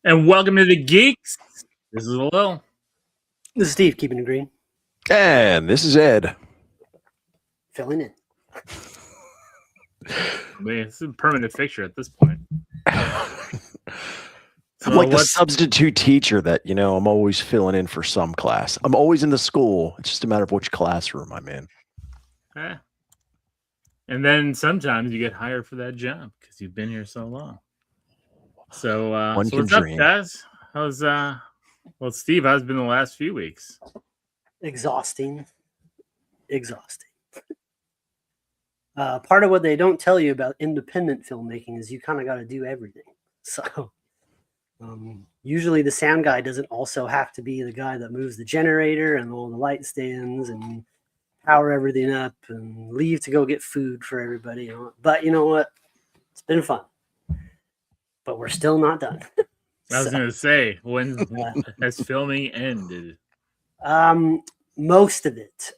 And welcome to the Geeks. This is Lil. This is Steve, keeping it green. And this is Ed. Filling in. I mean, it's a permanent fixture at this point. I'm like the substitute teacher that, I'm always filling in for some class. I'm always in the school. It's just a matter of which classroom I'm in. Okay. And then sometimes you get hired for that job because you've been here so long. So, what's up, guys? How's Steve, how's it been the last few weeks? Exhausting. Part of what they don't tell you about independent filmmaking is you kind of got to do everything. So usually the sound guy doesn't also have to be the guy that moves the generator and all the light stands and power everything up and leave to go get food for everybody. But you know what? It's been fun. But we're still not done. I was going to say, when has filming ended? Most of it.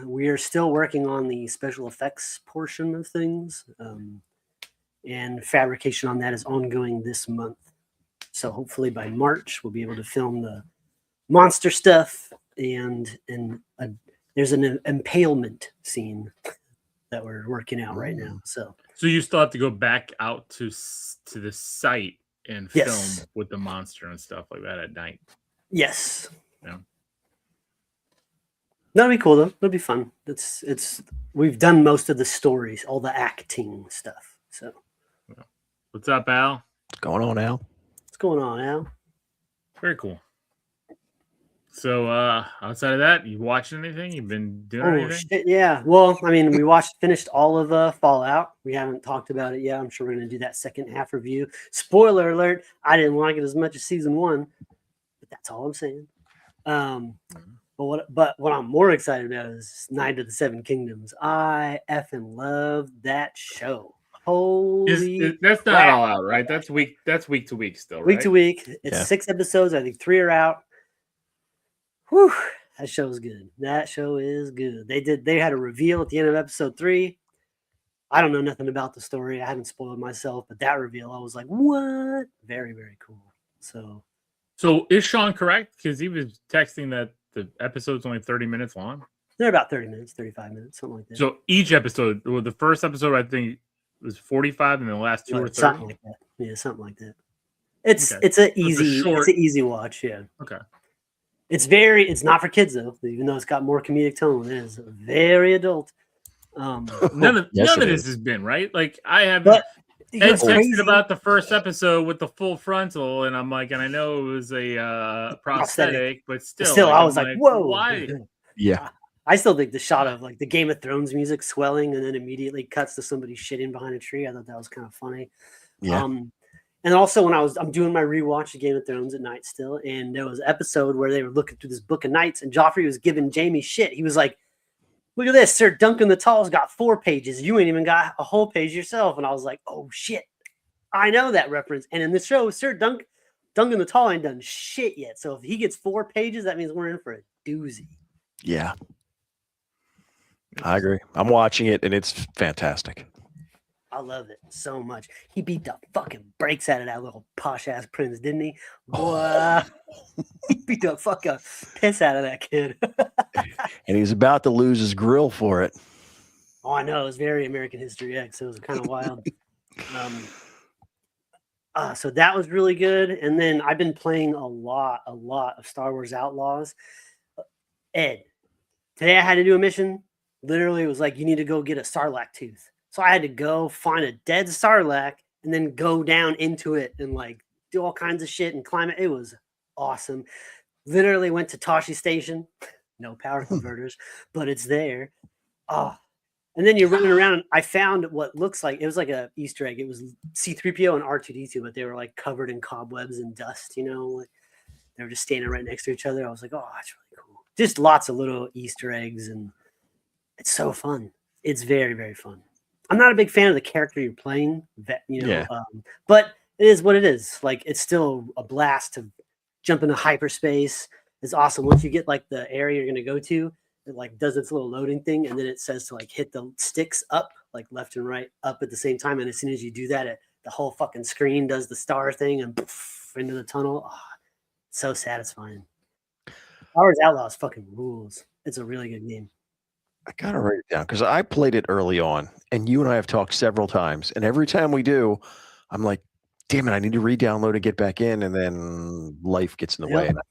We are still working on the special effects portion of things. And fabrication on that is ongoing this month. So hopefully by March, we'll be able to film the monster stuff. And there's an impalement scene that we're working out right now. So you still have to go back out to the site and film with the monster and stuff like that at night. Yes. Yeah. That'll be cool though. It'll be fun. We've done most of the stories, all the acting stuff. So what's up, Al? What's going on, Al? What's going on, Al? Very cool. So outside of that, you watching anything? You've been doing anything? Shit, yeah. Well, I mean, we finished all of Fallout. We haven't talked about it yet. I'm sure we're going to do that second half review. Spoiler alert, I didn't like it as much as season 1, but that's all I'm saying. But what I'm more excited about is Night of the Seven Kingdoms. I effing love that show. Holy that's not all out, right? That's week to week still, right? Week to week. It's 6 episodes. I think 3 are out. Whew, that show's good. That show is good. They had a reveal at the end of episode 3. I don't know nothing about the story. I haven't spoiled myself, but that reveal, I was like, what? Very, very cool. So is Sean correct? Because he was texting that the episode's only 30 minutes long. They're about 30 minutes, 35 minutes, something like that. So each episode, well, the first episode I think was 45, and the last 2 or 30. Something like that. Yeah, something like that. It's an easy watch. Yeah. Okay. It's not for kids though, even though it's got more comedic tone. It is very adult. None of this has been right. Like I have. Ed texted about the first episode with the full frontal, and I'm like, and I know it was a prosthetic, but still, I was like, whoa, why? Yeah. I still think the shot of like the Game of Thrones music swelling and then immediately cuts to somebody shitting behind a tree. I thought that was kind of funny. Yeah. And also when I'm doing my rewatch of Game of Thrones at night still, and there was an episode where they were looking through this book of Knights, and Joffrey was giving Jaime shit. He was like, "Look at this, Sir Duncan the Tall's got 4 pages. You ain't even got a whole page yourself." And I was like, "Oh shit, I know that reference." And in the show, Sir Duncan the Tall ain't done shit yet. So if he gets 4 pages, that means we're in for a doozy. Yeah, I agree. I'm watching it, and it's fantastic. I love it so much. He beat the fucking brakes out of that little posh ass prince, didn't he? Boy, he beat the fucking piss out of that kid. And he's about to lose his grill for it. Oh, I know. It was very American History X. So it was kind of wild. So that was really good. And then I've been playing a lot of Star Wars Outlaws. Ed, today I had to do a mission. Literally, it was like, you need to go get a Sarlacc tooth. So I had to go find a dead Sarlacc and then go down into it and like do all kinds of shit and climb it. It was awesome. Literally went to Toshi Station. No power converters, but it's there. Oh, and then you're running around. And I found what looks like, it was like a Easter egg. It was C-3PO and R2-D2, but they were like covered in cobwebs and dust, like they were just standing right next to each other. I was like, oh, that's really cool. Just lots of little Easter eggs, and it's so fun. It's very, very fun. I'm not a big fan of the character you're playing, but it is what it is. Like, it's still a blast to jump into hyperspace. It's awesome. Once you get like the area you're going to go to, it like does its little loading thing, and then it says to like hit the sticks up, like left and right up at the same time. And as soon as you do that, the whole fucking screen does the star thing, and poof, into the tunnel. Oh, so satisfying. Star Wars Outlaws fucking rules. It's a really good game. I gotta write it down because I played it early on, and you and I have talked several times, and every time we do, I'm like, damn it, I need to re-download and get back in, and then life gets in the way, and I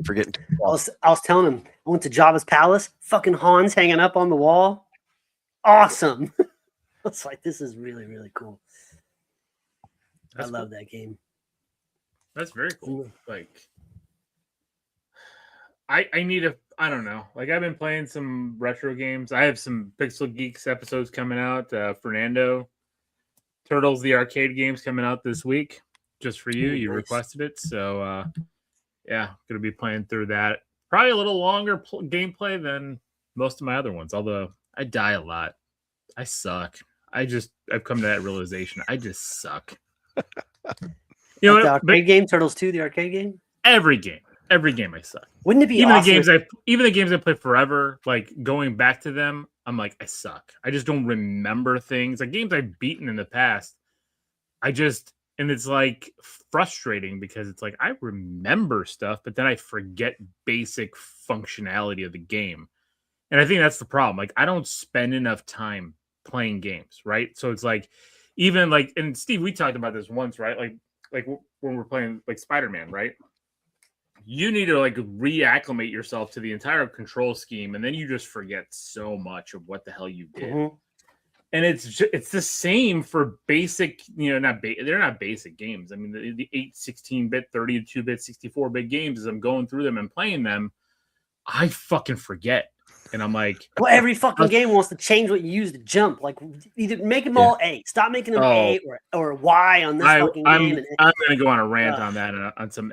forget. I was telling him, I went to Jabba's palace, fucking Han's hanging up on the wall. Awesome. It's like, this is really, really cool. I love that game. That's very cool. Like, I don't know. Like, I've been playing some retro games. I have some Pixel Geeks episodes coming out. Fernando Turtles, the arcade game's coming out this week just for you. You requested it. So, yeah, going to be playing through that. Probably a little longer gameplay than most of my other ones, although I die a lot. I suck. I've come to that realization. I just suck. You know, the arcade game, Turtles 2, the arcade game? Every game I suck. Wouldn't it be awesome? Even the games I play forever, like going back to them, I'm like, I suck. I just don't remember things. Like games I've beaten in the past, and it's like frustrating because it's like I remember stuff, but then I forget basic functionality of the game. And I think that's the problem. Like I don't spend enough time playing games, right? So it's like, even like, and Steve, we talked about this once, right? Like when we're playing like Spider-Man, right? You need to like reacclimate yourself to the entire control scheme, and then you just forget so much of what the hell you did. Mm-hmm. And it's the same for basic, they're not basic games. I mean, the 8, 16-bit, 32-bit, 64-bit games, as I'm going through them and playing them, I fucking forget. And I'm like, well, every fucking game wants to change what you use to jump. Like, either make them all A. Stop making them A or Y on this fucking game. I'm going to go on a rant on that on some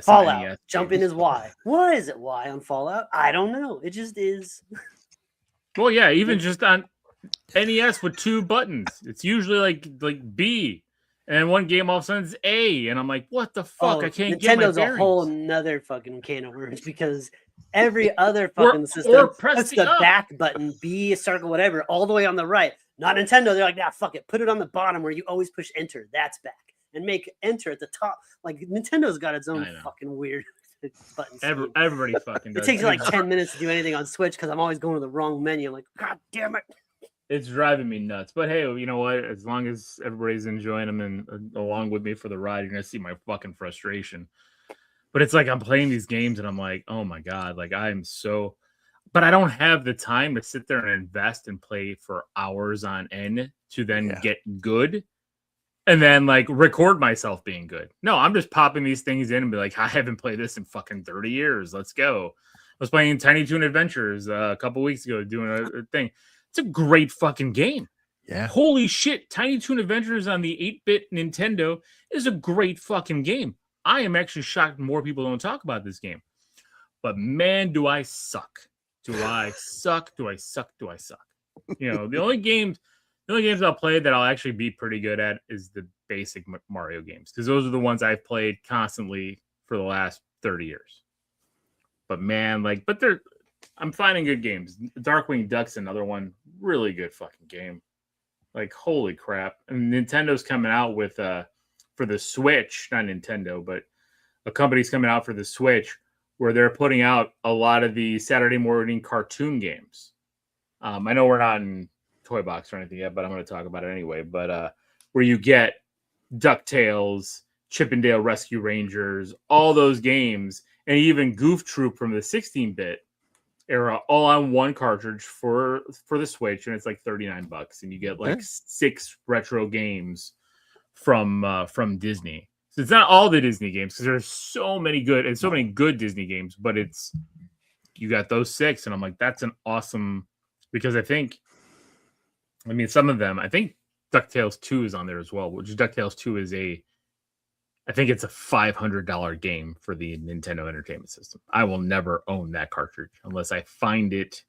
Fallout. Jumping is Y. Why is it Y on Fallout? I don't know. It just is. Well, yeah, even just on NES with 2 buttons, it's usually like B, and one game all of a sudden it's A, and I'm like, what the fuck? I can't get my bearings. Nintendo's a whole nother fucking can of worms because every other fucking system puts the back button, B, circle, whatever, all the way on the right. Not Nintendo. They're like, nah, fuck it. Put it on the bottom where you always push enter. That's back. And make enter at the top. Like Nintendo's got its own fucking weird buttons. Everybody fucking does. It takes you like 10 minutes to do anything on Switch because I'm always going to the wrong menu. I'm like, God damn it. It's driving me nuts. But hey, you know what? As long as everybody's enjoying them and along with me for the ride, you're going to see my fucking frustration. But it's like I'm playing these games and I'm like, oh my God, like but I don't have the time to sit there and invest and play for hours on end to then get good and then like record myself being good. No, I'm just popping these things in and be like, I haven't played this in fucking 30 years. Let's go. I was playing Tiny Toon Adventures a couple weeks ago doing a thing. It's a great fucking game. Yeah. Holy shit. Tiny Toon Adventures on the 8-bit Nintendo is a great fucking game. I am actually shocked more people don't talk about this game. But man, do I suck. Do I suck? Do I suck? Do I suck? The only games I'll play that I'll actually be pretty good at is the basic Mario games. Because those are the ones I've played constantly for the last 30 years. But man, I'm finding good games. Darkwing Duck's another one. Really good fucking game. Like, holy crap. And Nintendo's coming out with, for the Switch, not Nintendo, but a company's coming out for the Switch where they're putting out a lot of the Saturday morning cartoon games. I know we're not in Toy Box or anything yet, but I'm going to talk about it anyway. But where you get DuckTales, Chippendale Rescue Rangers, all those games, and even Goof Troop from the 16-bit era, all on one cartridge for the Switch, and it's like $39, and you get like 6 retro games from Disney. So it's not all the Disney games because there's so many good Disney games, but you got those 6, and I'm like, that's an awesome, because some of them, I think DuckTales 2 is on there as well, which DuckTales 2 is I think it's a $500 game for the Nintendo Entertainment System. I will never own that cartridge unless I find it,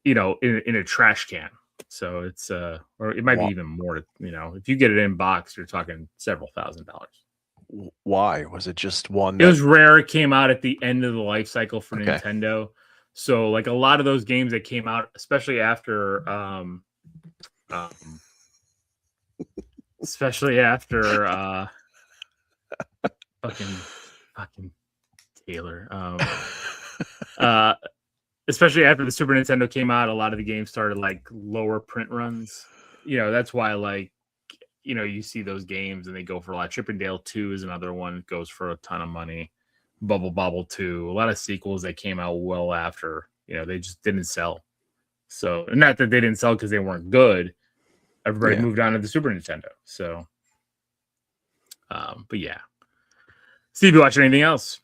in a trash can. So it's or it might be even more. If you get it in box, you're talking several $1,000s. Why was it just one? It was rare. It came out at the end of the life cycle for Nintendo. So like a lot of those games that came out, especially after fucking Taylor. Especially after the Super Nintendo came out, a lot of the games started like lower print runs. That's why you see those games and they go for a lot. Chippendale 2 is another one, goes for a ton of money. Bubble Bobble 2, a lot of sequels that came out well after, they just didn't sell. So, not that they didn't sell because they weren't good. Everybody moved on to the Super Nintendo. So, but yeah. Steve, you watching anything else?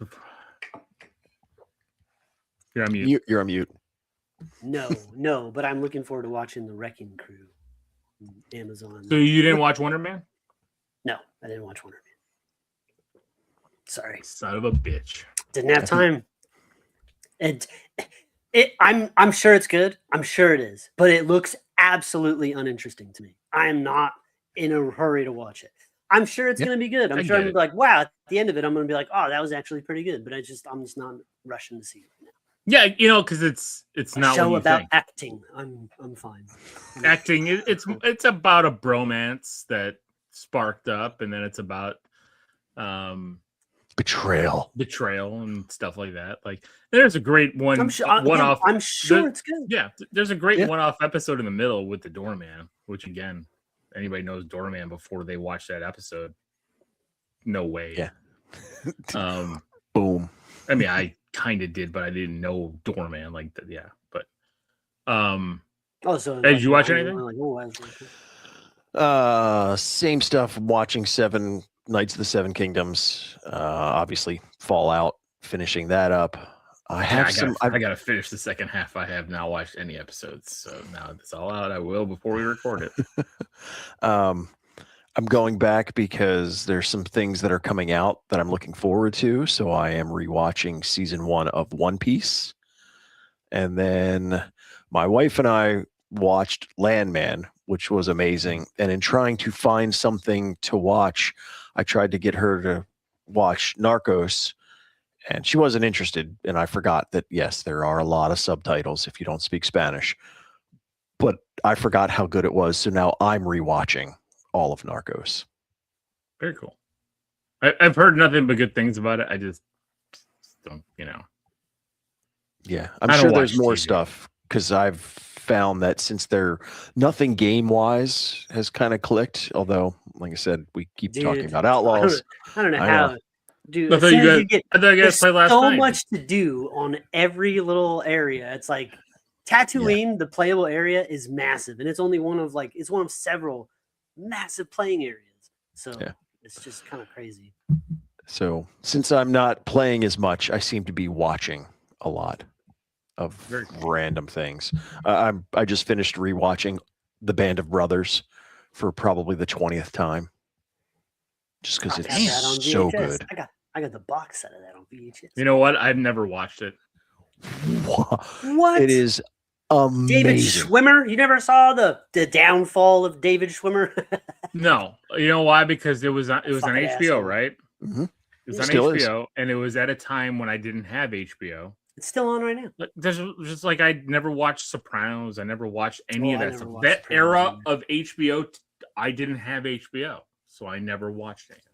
You're on mute. You're on mute. No, but I'm looking forward to watching The Wrecking Crew on Amazon. So you didn't watch Wonder Man? No, I didn't watch Wonder Man. Sorry. Son of a bitch. Didn't have time. I'm sure it's good. I'm sure it is. But it looks absolutely uninteresting to me. I am not in a hurry to watch it. I'm sure it's going to be good. I'm sure I'm going to be like, wow, at the end of it, I'm going to be like, oh, that was actually pretty good. But I'm just not rushing to see it now. Yeah, because it's not a show what you about think. acting. I'm fine. Acting, it's about a bromance that sparked up, and then it's about betrayal and stuff like that. Like, there's a great one-off. I'm sure it's good. Yeah, there's a great one-off episode in the middle with the doorman, which again, anybody knows doorman before they watch that episode? No way. Yeah. Boom. I mean, I kind of did, but I didn't know doorman like that. Yeah, but so did you watch anything? Same stuff. Watching Knights of the Seven Kingdoms. Obviously, Fallout. Finishing that up. I gotta finish the second half. I have not watched any episodes, so now it's all out. I will before we record it. I'm going back because there's some things that are coming out that I'm looking forward to. So I am rewatching season 1 of One Piece. And then my wife and I watched Landman, which was amazing. And in trying to find something to watch, I tried to get her to watch Narcos, and she wasn't interested. And I forgot that, yes, there are a lot of subtitles if you don't speak Spanish. But I forgot how good it was. So now I'm rewatching all of Narcos. Very cool. I've heard nothing but good things about it. I just don't, Yeah, I'm sure there's more stuff because I've found that since nothing game-wise has kind of clicked, although, like I said, we keep talking about Outlaws. I don't know how. Dude, I thought you guys played last night. So much to do on every little area. It's like Tatooine, the playable area is massive, and it's only one of several massive playing areas. So it's just kind of crazy. So since I'm not playing as much, I seem to be watching a lot of random things. I just finished rewatching The Band of Brothers for probably the 20th time, just because it's so good. I got the box set of that on VHS. You know what? I've never watched it. What? It is amazing. David Schwimmer? You never saw the downfall of David Schwimmer? No. You know why? Because it was on HBO, right? Mm-hmm. It was on HBO, and it was at a time when I didn't have HBO. It's still on right now. There's just like I never watched Sopranos. I never watched any of that stuff. That era of HBO, I didn't have HBO, so I never watched any of it.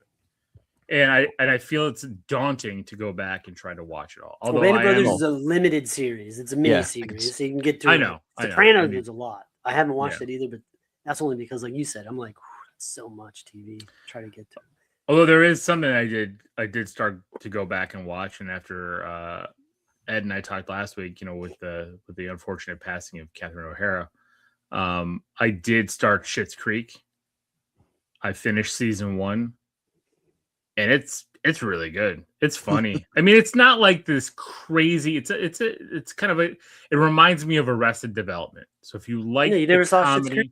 And I feel it's daunting to go back and try to watch it all. Although Band of Brothers is a limited series. It's a mini series, so you can get to it. I know. Sopranos is a lot. I haven't watched it either, but that's only because, like you said, I'm like, that's so much TV. Try to get to it. Although there is something I did start to go back and watch, and after Ed and I talked last week, with the unfortunate passing of Catherine O'Hara, I did start Schitt's Creek. I finished season 1. And it's really good. It's funny. I mean, it's not like this crazy. It's kind of it reminds me of Arrested Development. So if you like, you never saw Schitt's Creek?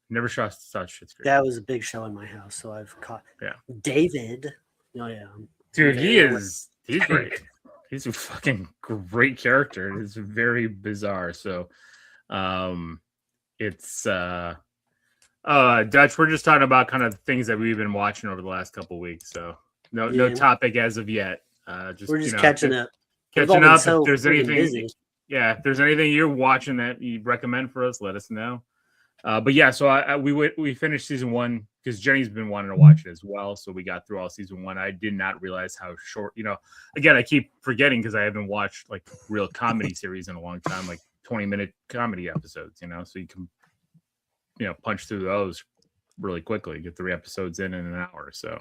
Never saw Schitt's Creek. That was a big show in my house, so I've caught. Yeah, David. Oh yeah, dude, he's great. He's a fucking great character. It's very bizarre. So, it's Dutch, we're just talking about kind of things that we've been watching over the last couple of weeks. So no topic as of yet. We're just catching up. Catching up. If there's anything, if there's anything you're watching that you recommend for us, let us know. But yeah, so we finished season 1 because Jenny's been wanting to watch it as well. So we got through all season 1. I did not realize how short. Again, I keep forgetting because I haven't watched like real comedy series in a long time, like 20-minute comedy episodes. So you can punch through those really quickly, get 3 episodes in an hour. So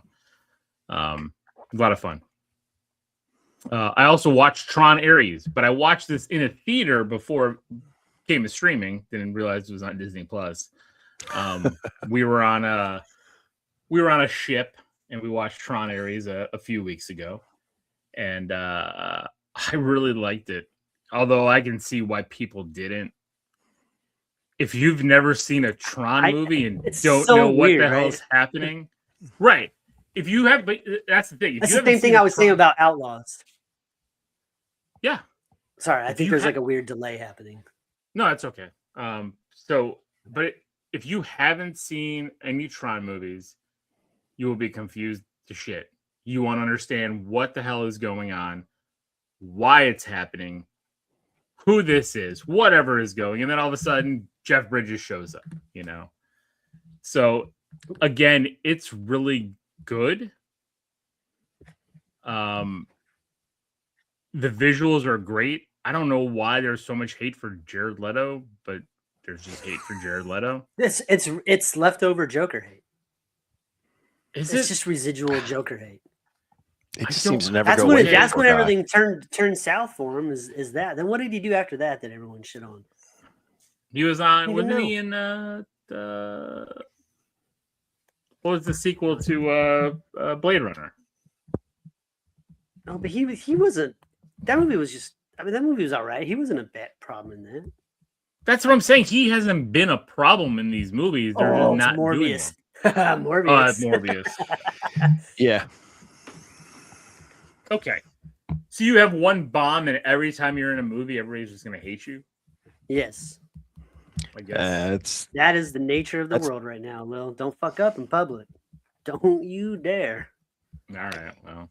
a lot of fun. I also watched Tron Ares, but I watched this in a theater before it came to streaming. Didn't realize it was on Disney Plus. We were on a ship and we watched Tron Ares a few weeks ago, and I really liked it. Although I can see why people didn't. If you've never seen a Tron movie and don't know what the hell is happening, right? If you have, but that's the thing. That's the same thing I was saying about Outlaws. Yeah. Sorry, I think there's like a weird delay happening. No, that's okay. But if you haven't seen any Tron movies, you will be confused to shit. You want to understand what the hell is going on, why it's happening, who this is, whatever is going, and then all of a sudden Jeff Bridges shows up, So again, it's really good. The visuals are great. I don't know why there's so much hate for Jared Leto, but there's just hate for Jared Leto. It's leftover Joker hate. It's just residual Joker hate. It just seems to never that's go when away. That's when everything turned south for him. Is that? Then what did he do after that everyone shit on? He was on. Wasn't he in what was the sequel to Blade Runner? No, but he wasn't. That movie was just. I mean, that movie was all right. He wasn't a bad problem in that. That's what I'm saying. He hasn't been a problem in these movies. They're just not Morbius. doing Morbius. Morbius. Yeah. Okay. So you have one bomb, and every time you're in a movie, everybody's just going to hate you? Yes. I guess. That is the nature of the world right now, Lil. Don't fuck up in public. Don't you dare. All right. Well.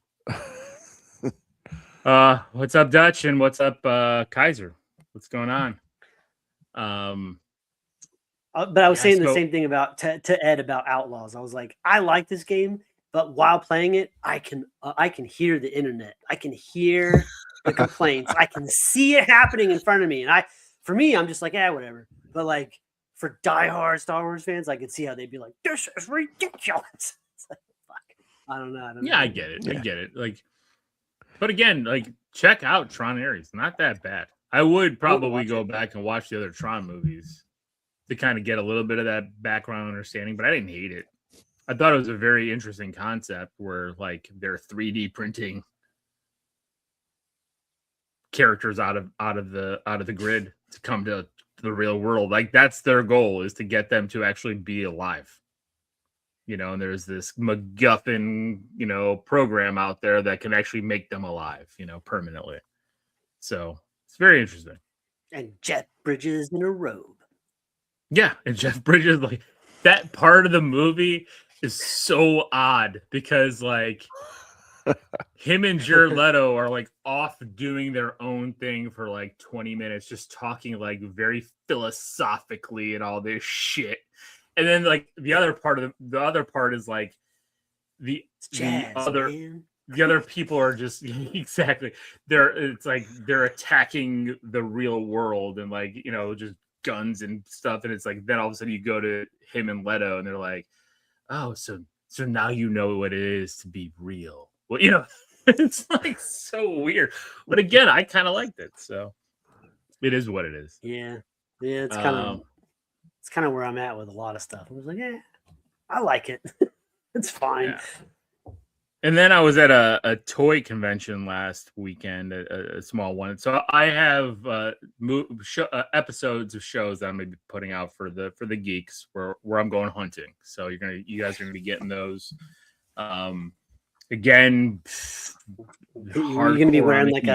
What's up, Dutch? And what's up, Kaiser? What's going on? But I was saying the same thing about to Ed about Outlaws. I was like, I like this game, but while playing it, I can hear the internet. I can hear the complaints. I can see it happening in front of me. And for me, I'm just like, whatever. But like for diehard Star Wars fans, I could see how they'd be like, this is ridiculous. It's like, fuck. I don't know. Yeah, I get it. I get it. Like, but again, like, check out Tron Ares. Not that bad. I would probably go back and watch the other Tron movies to kind of get a little bit of that background understanding, but I didn't hate it. I thought it was a very interesting concept where like they're 3D printing characters out of the grid to come to the real world. Like that's their goal, is to get them to actually be alive. And there's this MacGuffin, program out there that can actually make them alive, permanently. So it's very interesting. And Jeff Bridges in a robe. Yeah, and Jeff Bridges, like that part of the movie is so odd because like him and Jared Leto are like off doing their own thing for like 20 minutes, just talking like very philosophically and all this shit. And then like the other part is like the other people are just exactly it's like they're attacking the real world and like just guns and stuff, and it's like then all of a sudden you go to him and Leto and they're like, oh, so now you know what it is to be real. Well, it's like so weird, but again, I kind of liked it, so it is what it is. Yeah, it's kind of where I'm at with a lot of stuff. I was like, I like it. It's fine. Yeah. And then I was at a toy convention last weekend, a small one. So I have episodes of shows that I'm going to be putting out for the Geekz where I'm going hunting. So you guys are going to be getting those. Again, you're going to be wearing like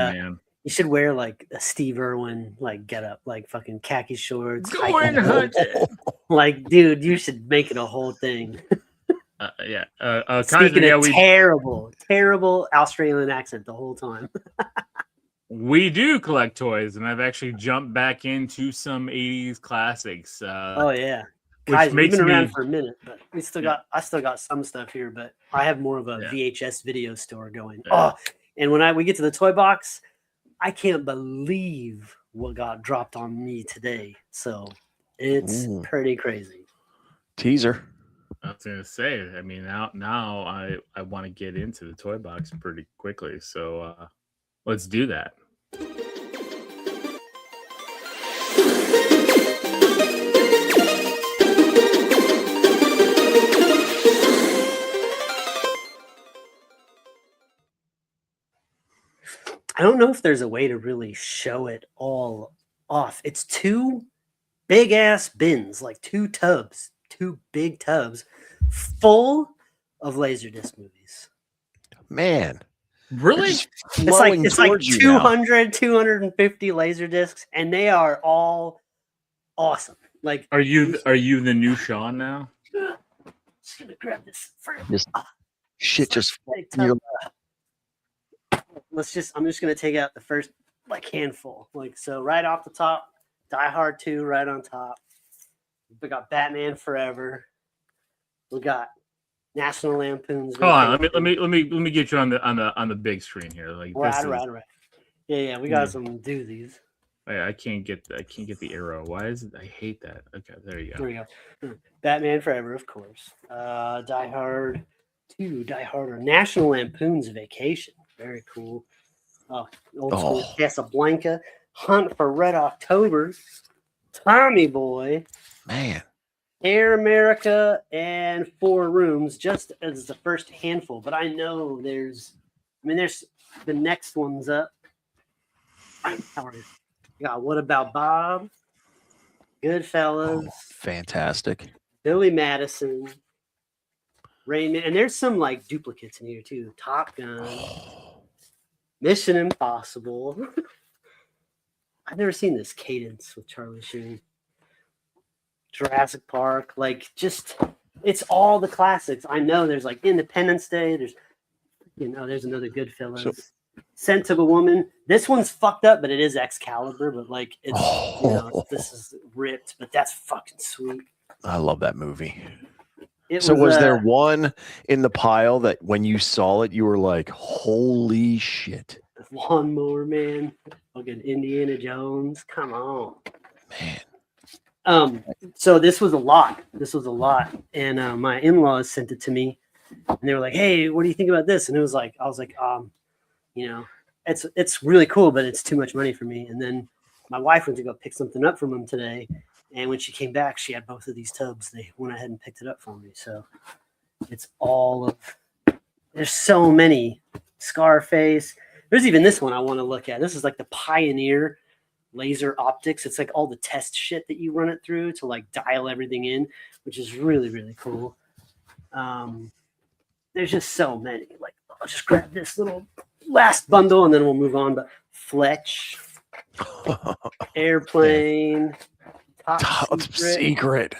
you should wear like a Steve Irwin like get up, like fucking khaki shorts. Going hunting. Like, dude, you should make it a whole thing. Yeah. Speaking of terrible Australian accent the whole time. We do collect toys, and I've actually jumped back into some 80s classics. Oh, yeah. Guys, we've been around for a minute, but I still got some stuff here, but I have more of a VHS video store going. Yeah. Oh, and when we get to the toy box, I can't believe what got dropped on me today. So it's pretty crazy. Teaser. I was gonna say, I mean, now I want to get into the toy box pretty quickly. So let's do that. I don't know if there's a way to really show it all off. It's 2 big ass bins, like 2 big tubs full of Laserdisc movies. Man, really? It's like 200, 250 Laserdiscs, and they are all awesome. Like, are you the new Sean now? Just gonna grab this first. Shit just I'm just gonna take out the first handful. So right off the top, Die Hard 2 right on top. We got Batman Forever. We got National Lampoon's. Hold on, let me get you on the big screen here. Right. Yeah. We got some doozies. I can't get the arrow. Why is it? I hate that. Okay, there you go. There we go. Batman Forever, of course. Die Hard 2, Die Hard, or National Lampoon's Vacation. Very cool. Old school Casablanca. Hunt for Red October. Tommy Boy. Man. Air America and 4 Rooms, just as the first handful. But I know there's the next one's up. Got What About Bob? Goodfellas. Fantastic. Billy Madison. Raymond. And there's some duplicates in here too. Top Gun. Mission Impossible. I've never seen this cadence with Charlie Sheen. Jurassic Park. It's all the classics. I know there's Independence Day. There's another Goodfellas. Scent of a Woman. This one's fucked up, but it is Excalibur. But this is ripped, but that's fucking sweet. I love that movie. Was there one in the pile that when you saw it, you were like, holy shit? Lawnmower Man, fucking Indiana Jones. Come on. Man. So this was a lot. And my in-laws sent it to me. And they were like, hey, what do you think about this? And I was like, it's really cool, but it's too much money for me. And then my wife went to go pick something up from them today. And when she came back, she had both of these tubs. They went ahead and picked it up for me. So it's there's so many. Scarface. There's even this one I want to look at. This is the Pioneer laser optics. It's all the test shit that you run it through to dial everything in, which is really, really cool. There's just so many. I'll just grab this little last bundle and then we'll move on. But Fletch, Airplane, Top Secret.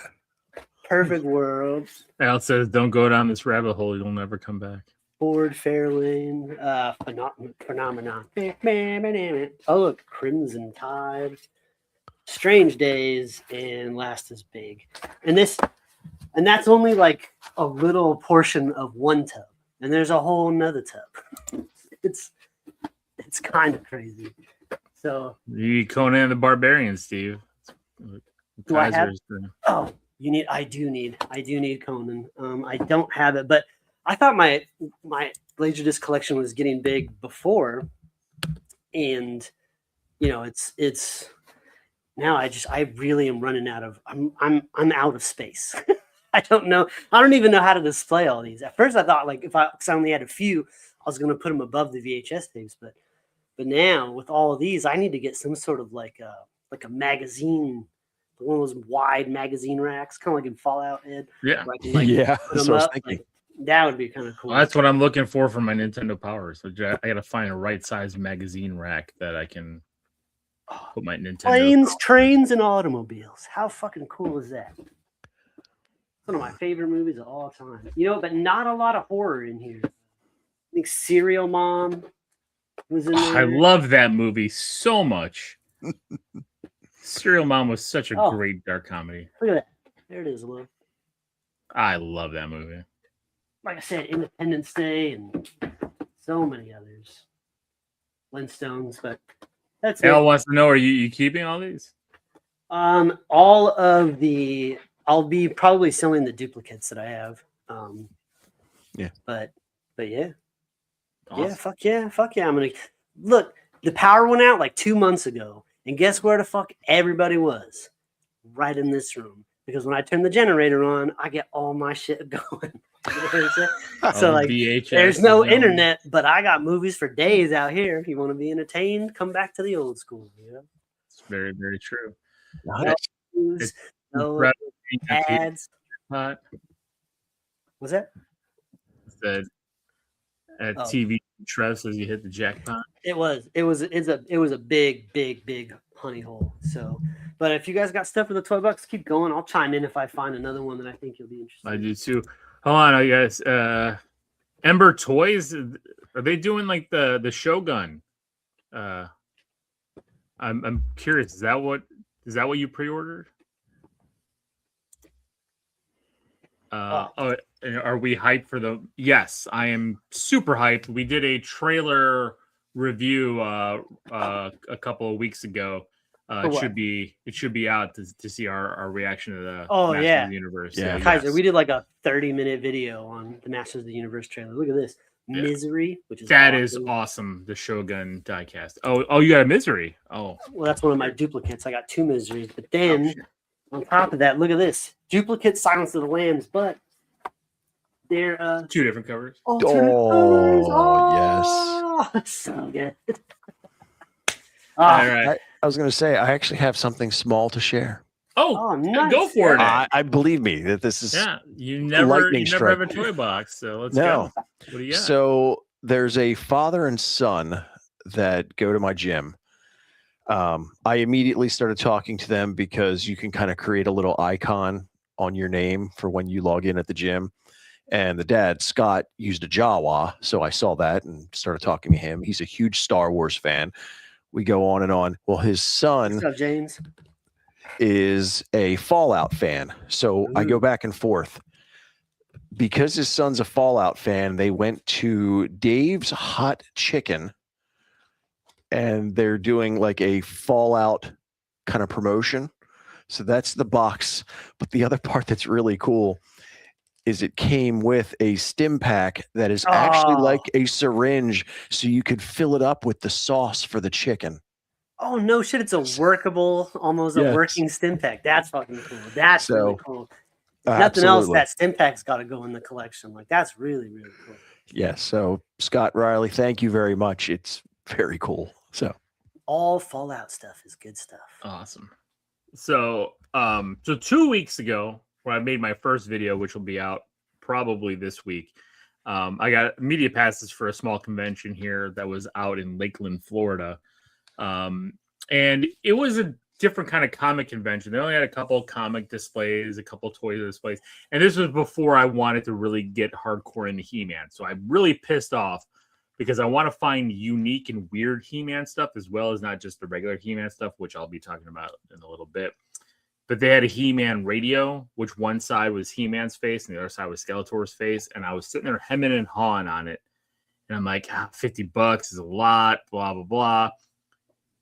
Perfect World. Al says, don't go down this rabbit hole. You'll never come back. Ford Fairlane. Phenomenon. Oh, look. Crimson Tide. Strange Days. And Last is Big. And that's only a little portion of one tub. And there's a whole nother tub. It's kind of crazy. So you need Conan the Barbarian, Steve. Do I have? Oh, I do need Conan. I don't have it, but I thought my Laserdisc collection was getting big before, and it's now I really am running out of. I'm out of space. I don't know. I don't even know how to display all these. At first, I thought if I only had a few, I was going to put them above the VHS tapes, but now with all of these, I need to get some sort of a magazine. One of those wide magazine racks, kind of in Fallout, Ed. Yeah. Yeah. That's what I was thinking. That would be kind of cool. Well, that's what I'm looking for my Nintendo Power. So I got to find a right-sized magazine rack that I can put my Nintendo. Planes, Trains, and Automobiles. How fucking cool is that? One of my favorite movies of all time. But not a lot of horror in here. I think Serial Mom was in there. I love that movie so much. Serial Mom was such a great dark comedy. Look at that. There it is, love. I love that movie. Like I said, Independence Day and so many others. Flintstones, but that's Al it. wants to know: are you keeping all these? All of the. I'll be probably selling the duplicates that I have. Yeah. But yeah. Awesome. Yeah, fuck yeah. I'm gonna look. The power went out like 2 months ago, and guess where the fuck everybody was? Right in this room. Because when I turn the generator on, I get all my shit going. So like, VHS there's no internet, but I got movies for days out here. If you want to be entertained, come back to the old school. You know? It's very, very true. No news, no ads. What's that? Said at TV Trev says you hit the jackpot. It was a big honey hole. So, but if you guys got stuff for the $12, keep going. I'll chime in if I find another one that I think you'll be interested in. I do too. Hold on, you guys. Ember Toys, are they doing like the Shogun? I'm curious. Is that what you pre-ordered? Are we hyped for the? Yes, I am super hyped. We did a trailer review a couple of weeks ago. It should be out to see our reaction to the Masters of the Universe. Yeah, Kaiser, we did like a 30-minute video on the Masters of the Universe trailer. Look at this. Misery, which is awesome. The Shogun diecast. Oh, you got a Misery. Oh, well, that's one of my duplicates. I got 2 Miseries, but then on top of that, look at this duplicate Silence of the Lambs, but they're 2 different covers. Yes, so good. All right. I was going to say I actually have something small to share. Oh, nice. Go for it. I believe me that this is you never have a toy box, so let's go. What do you got? So there's a father and son that go to my gym. I immediately started talking to them because you can kind of create a little icon on your name for when you log in at the gym. And the dad, Scott, used a Jawa, so I saw that and started talking to him. He's a huge Star Wars fan. We go on and on. Well, his son What's up, James? Is a Fallout fan. So I go back and forth. Because his son's a Fallout fan, they went to Dave's Hot Chicken and they're doing like a Fallout kind of promotion. So that's the box. But the other part that's really cool is it came with a stim pack that is actually like a syringe, so you could fill it up with the sauce for the chicken. Oh, no shit. It's a workable, almost a working stim pack. That's fucking cool. That's really cool. If nothing else, that stim pack's got to go in the collection. Like, that's really, really cool. Yeah. So, Scott Riley, thank you very much. It's very cool. So, all Fallout stuff is good stuff. Awesome. So 2 weeks ago, when I made my first video, which will be out probably this week, I got media passes for a small convention here that was out in Lakeland, Florida. And it was a different kind of comic convention. They only had a couple comic displays, a couple toy displays. And this was before I wanted to really get hardcore into He-Man. So I'm really pissed off because I want to find unique and weird He-Man stuff, as well as not just the regular He-Man stuff, which I'll be talking about in a little bit. But they had a He-Man radio, which one side was He-Man's face and the other side was Skeletor's face. And I was sitting there hemming and hawing on it. And I'm like, $50 is a lot, blah, blah, blah.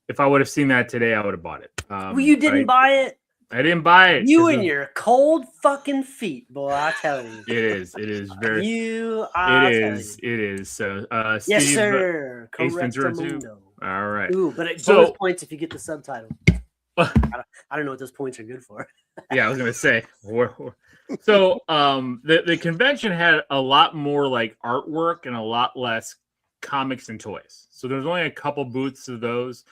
If I would have seen that today, I would have bought it. Well, you didn't buy it? I didn't buy it. You and your cold fucking feet, boy, I tell you. It is very... It is. So, yes, Steve, sir. Correctamundo. All right. Ooh, but it bonus points if you get the subtitle. I don't know what those points are good for. Yeah, I was gonna say. So, the convention had a lot more like artwork and a lot less comics and toys. So there's only a couple booths of those.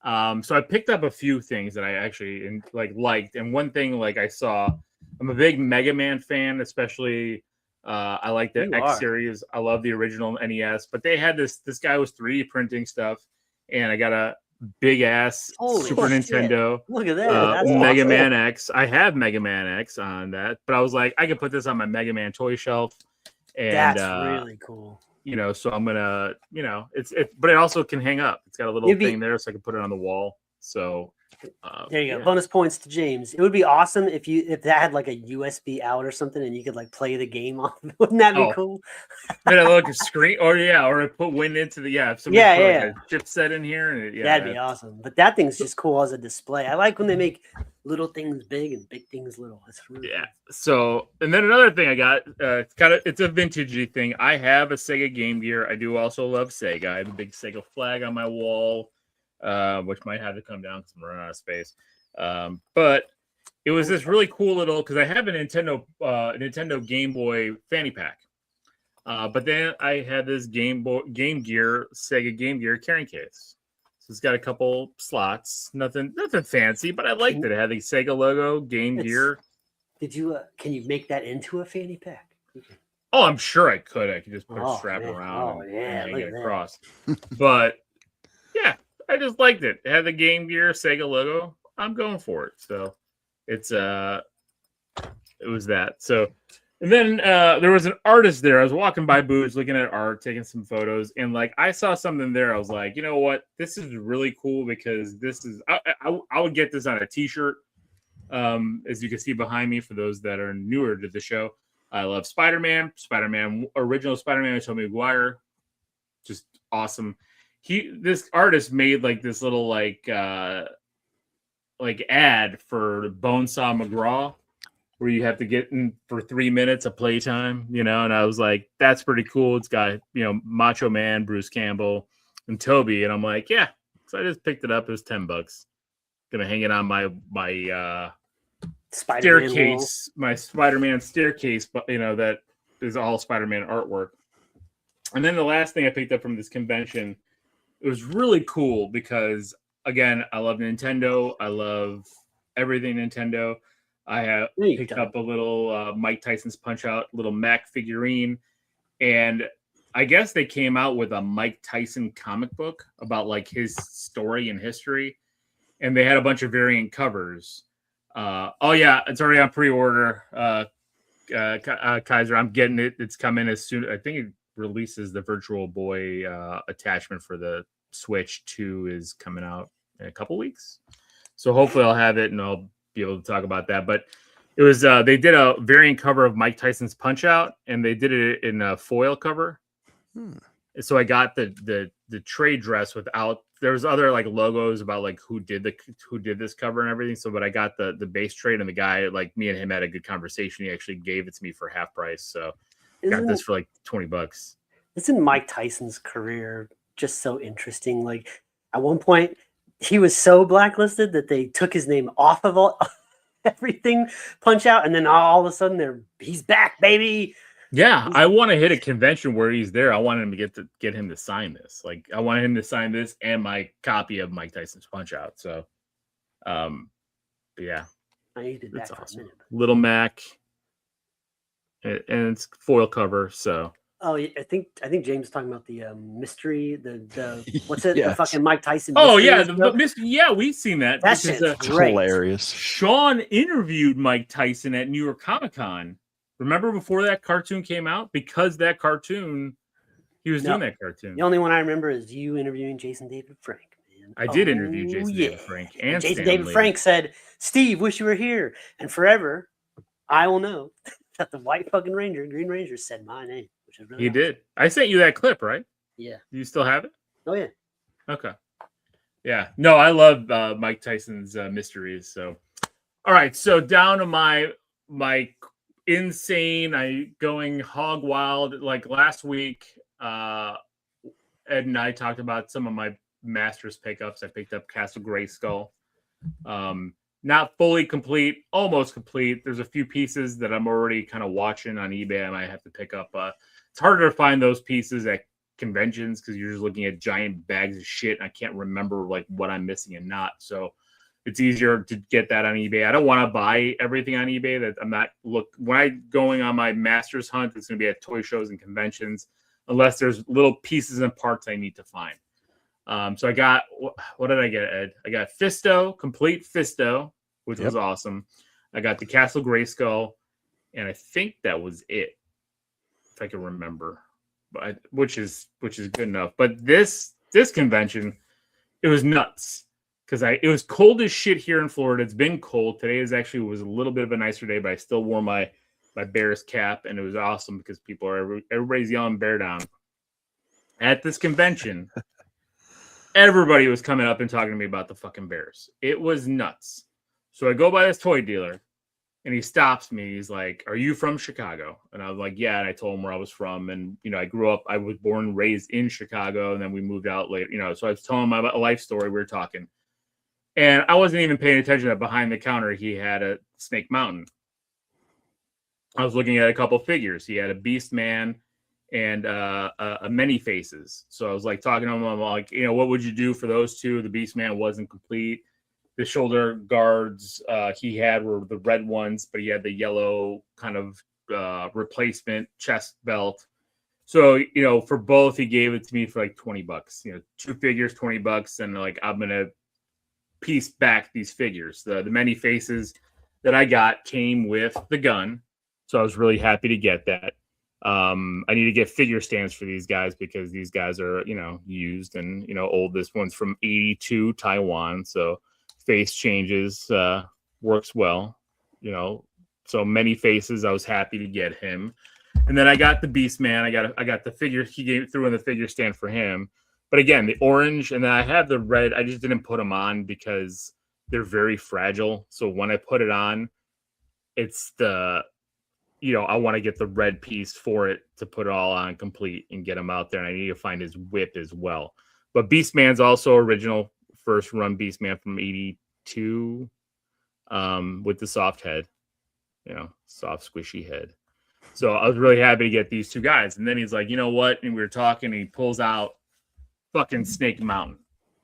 So I picked up a few things that I actually liked, and one thing I saw. I'm a big Mega Man fan, especially. I like the X series. I love the original NES, but they had this guy was 3D printing stuff, and I got a big ass Super Nintendo. Look at that. Mega Man X. I have Mega Man X on that, but I was like, I could put this on my Mega Man toy shelf. And that's really cool. So I'm gonna, but it also can hang up. It's got a little thing there, so I can put it on the wall. So There you go. Bonus points to James. It would be awesome if that had like a USB out or something, and you could like play the game off. Wouldn't that be cool? Then I look at screen, or put wind into the If somebody put like a chipset in here, and that'd be awesome. But that thing's just cool as a display. I like when they make little things big and big things little. It's really cool. So, and then another thing I got, it's a vintagey thing. I have a Sega Game Gear. I do also love Sega. I have a big Sega flag on my wall. Which might have to come down because I'm running out of space. But it was this really cool little, because I have a Nintendo Game Boy fanny pack. But then I had this Sega Game Gear carrying case. So it's got a couple slots, nothing fancy, but I liked it. It had the Sega logo, Game Gear. Did you? Can you make that into a fanny pack? Oh, I'm sure I could. I could just put a strap around and hang it across. But yeah. I just liked it. It had the Game Gear Sega logo. I'm going for it. So it was that. So, and then there was an artist there. I was walking by booths, looking at art, taking some photos, and like I saw something there. I was like, you know what? This is really cool because this is. I would get this on a T-shirt. As you can see behind me, for those that are newer to the show, I love Spider-Man, original Spider-Man with Tobey Maguire, just awesome. This artist made like this little like ad for Bonesaw McGraw, where you have to get in for 3 minutes of playtime, and I was like, that's pretty cool. It's got Macho Man, Bruce Campbell, and Toby, and I'm like, yeah. So I just picked it up. It was $10. Gonna hang it on my staircase, my Spider-Man staircase, but that is all Spider-Man artwork. And then the last thing I picked up from this convention. It was really cool because, again, I love Nintendo. I love everything Nintendo. I have picked up a little Mike Tyson's Punch-Out, little Mac figurine. And I guess they came out with a Mike Tyson comic book about, like, his story and history. And they had a bunch of variant covers. It's already on pre-order. Kaiser, I'm getting it. It's coming as soon. I think it releases the Virtual Boy attachment for the Switch 2 is coming out in a couple weeks, so hopefully I'll have it and I'll be able to talk about that. But it was they did a variant cover of Mike Tyson's Punch-Out, and they did it in a foil cover. So I got the trade dress without. There was other like logos about like who did this cover and everything. So, but I got the base trade, and the guy, like, me and him had a good conversation. He actually gave it to me for half price. So got this for like $20. Isn't Mike Tyson's career just so interesting? Like, at one point, he was so blacklisted that they took his name off of everything Punch-Out, and then all of a sudden he's back, baby. Yeah, I want to hit a convention where he's there. I want him to get him to sign this. Like, I want him to sign this and my copy of Mike Tyson's Punch-Out. So, yeah, I needed that for awesome. a minute. Little Mac. And it's foil cover, so. Oh, yeah, I think James is talking about the mystery, the what's it? Yes. The fucking Mike Tyson. Oh yeah, the mystery. Yeah, we've seen that. That shit's hilarious. Sean interviewed Mike Tyson at New York Comic Con. Remember before that cartoon came out? Because that cartoon, he was doing that cartoon. The only one I remember is you interviewing Jason David Frank. Man. I did interview Jason David Frank and Jason David Frank said, "Steve, wish you were here, and forever, I will know." That the white fucking Green Ranger said my name, which is really awesome. Did. I sent you that clip, right? Yeah. Do you still have it? Oh yeah. Okay. Yeah. No, I love Mike Tyson's mysteries. So, all right. So down to my insane, going hog wild. Like last week, Ed and I talked about some of my Masters pickups. I picked up Castle Grayskull. Not fully complete, almost complete. There's a few pieces that I'm already kind of watching on eBay. I might have to pick up. It's harder to find those pieces at conventions because you're just looking at giant bags of shit. And I can't remember like what I'm missing and not. So it's easier to get that on eBay. I don't want to buy everything on eBay. That I'm not when I'm going on my Masters hunt. It's going to be at toy shows and conventions, unless there's little pieces and parts I need to find. So I got, what did I get, Ed? I got Fisto, complete Fisto, which was awesome. I got the Castle Grayskull, and I think that was it, if I can remember. But which is good enough. But this convention, it was nuts because it was cold as shit here in Florida. It's been cold. Today was a little bit of a nicer day, but I still wore my Bears cap, and it was awesome because everybody's yelling bear down. At this convention, everybody was coming up and talking to me about the fucking Bears. It was nuts. So I go by this toy dealer, and he stops me. He's like, "Are you from Chicago?" And I was like, "Yeah." And I told him where I was from. And, I was born and raised in Chicago, and then we moved out later, so I was telling him my life story. We were talking. And I wasn't even paying attention that behind the counter, he had a Snake Mountain. I was looking at a couple figures. He had a Beast Man and a Many Faces. So I was like talking to him. I'm like, what would you do for those two? The Beast Man wasn't complete. The shoulder guards he had were the red ones, but he had the yellow kind of replacement chest belt. So, for both, he gave it to me for like $20. 2 figures, $20. And like, I'm going to piece back these figures. The Many Faces that I got came with the gun. So I was really happy to get that. I need to get figure stands for these guys because these guys are, used and, old. This one's from 82 Taiwan. So face changes, works well, so Many Faces. I was happy to get him. And then I got the Beast Man. I got the figure he threw in the figure stand for him. But again, the orange, and then I have the red. I just didn't put them on because they're very fragile. So when I put it on, it's I want to get the red piece for it to put it all on complete and get him out there. And I need to find his whip as well. But Beast Man's also original first run Beast Man from 82 with the soft head, soft squishy head. So I was really happy to get these two guys. And then he's like, you know what? And we were talking, and he pulls out fucking Snake Mountain.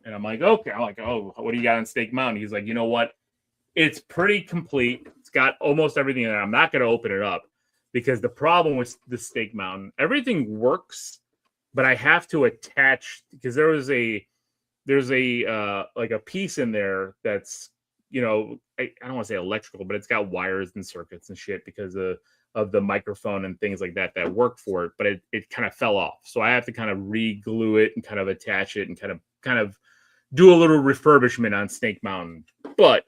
And I'm like, okay. I'm like, oh, what do you got on Snake Mountain? He's like, you know what? It's pretty complete. It's got almost everything in there. I'm not going to open it up because the problem with the Snake Mountain, everything works, but I have to attach, because there's a like a piece in there that's, I don't want to say electrical, but it's got wires and circuits and shit because of the microphone and things like that work for it, but it kind of fell off. So I have to kind of re-glue it and kind of attach it and kind of do a little refurbishment on Snake Mountain. But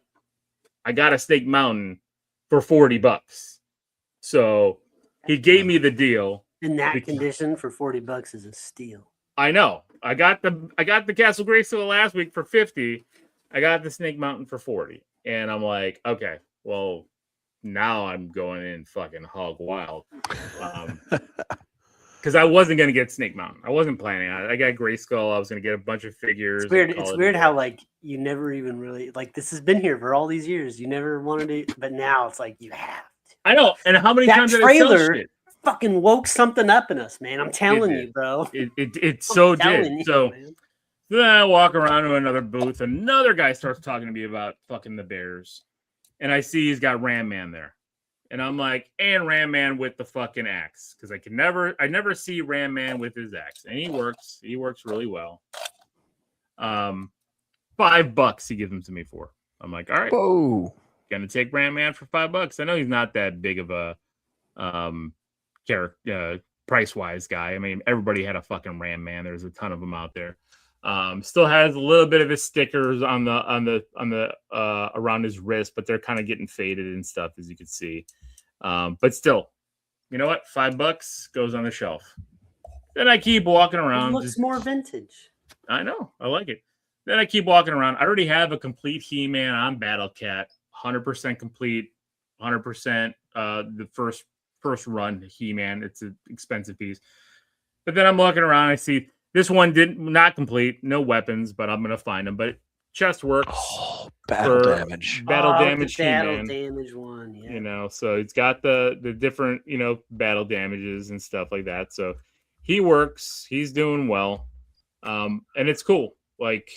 I got a Snake Mountain for $40. So he gave me the deal. In that condition for $40 is a steal. I know. I got the Castle Grayskull last week for $50. I got the Snake Mountain for $40. And I'm like, okay, well, now I'm going in fucking hog wild. Because I wasn't going to get Snake Mountain. I wasn't planning on it. I got Grayskull. I was going to get a bunch of figures. It's weird how, like, you never even really, like, this has been here for all these years. You never wanted to, but now it's like, you have to. I know. And how many times did I sell shit? Fucking woke something up in us, man. I'm telling you, bro. It so did. So then I walk around to another booth. Another guy starts talking to me about fucking the Bears. And I see he's got Ram Man there. And I'm like, and Ram Man with the fucking axe. Because I never see Ram Man with his axe. And he works. He works really well. $5 he gives them to me for. I'm like, all right. Whoa. Gonna take Ram Man for $5. I know he's not that big of a price-wise guy. I mean, everybody had a fucking Ram Man. There's a ton of them out there. Still has a little bit of his stickers on the around his wrist, but they're kind of getting faded and stuff, as you can see. But still, you know what? $5 goes on the shelf. Then I keep walking around. It looks more vintage. I know. I like it. Then I keep walking around. I already have a complete He-Man on Battle Cat, 100% complete, 100% the first run He-Man. It's an expensive piece. But then I'm walking around. I see this one not complete, no weapons, but I'm gonna find them. But chest works. Oh, battle damage. Battle damage. Battle damage one. Yeah. So it's got the different battle damages and stuff like that. So he works. He's doing well, and it's cool. Like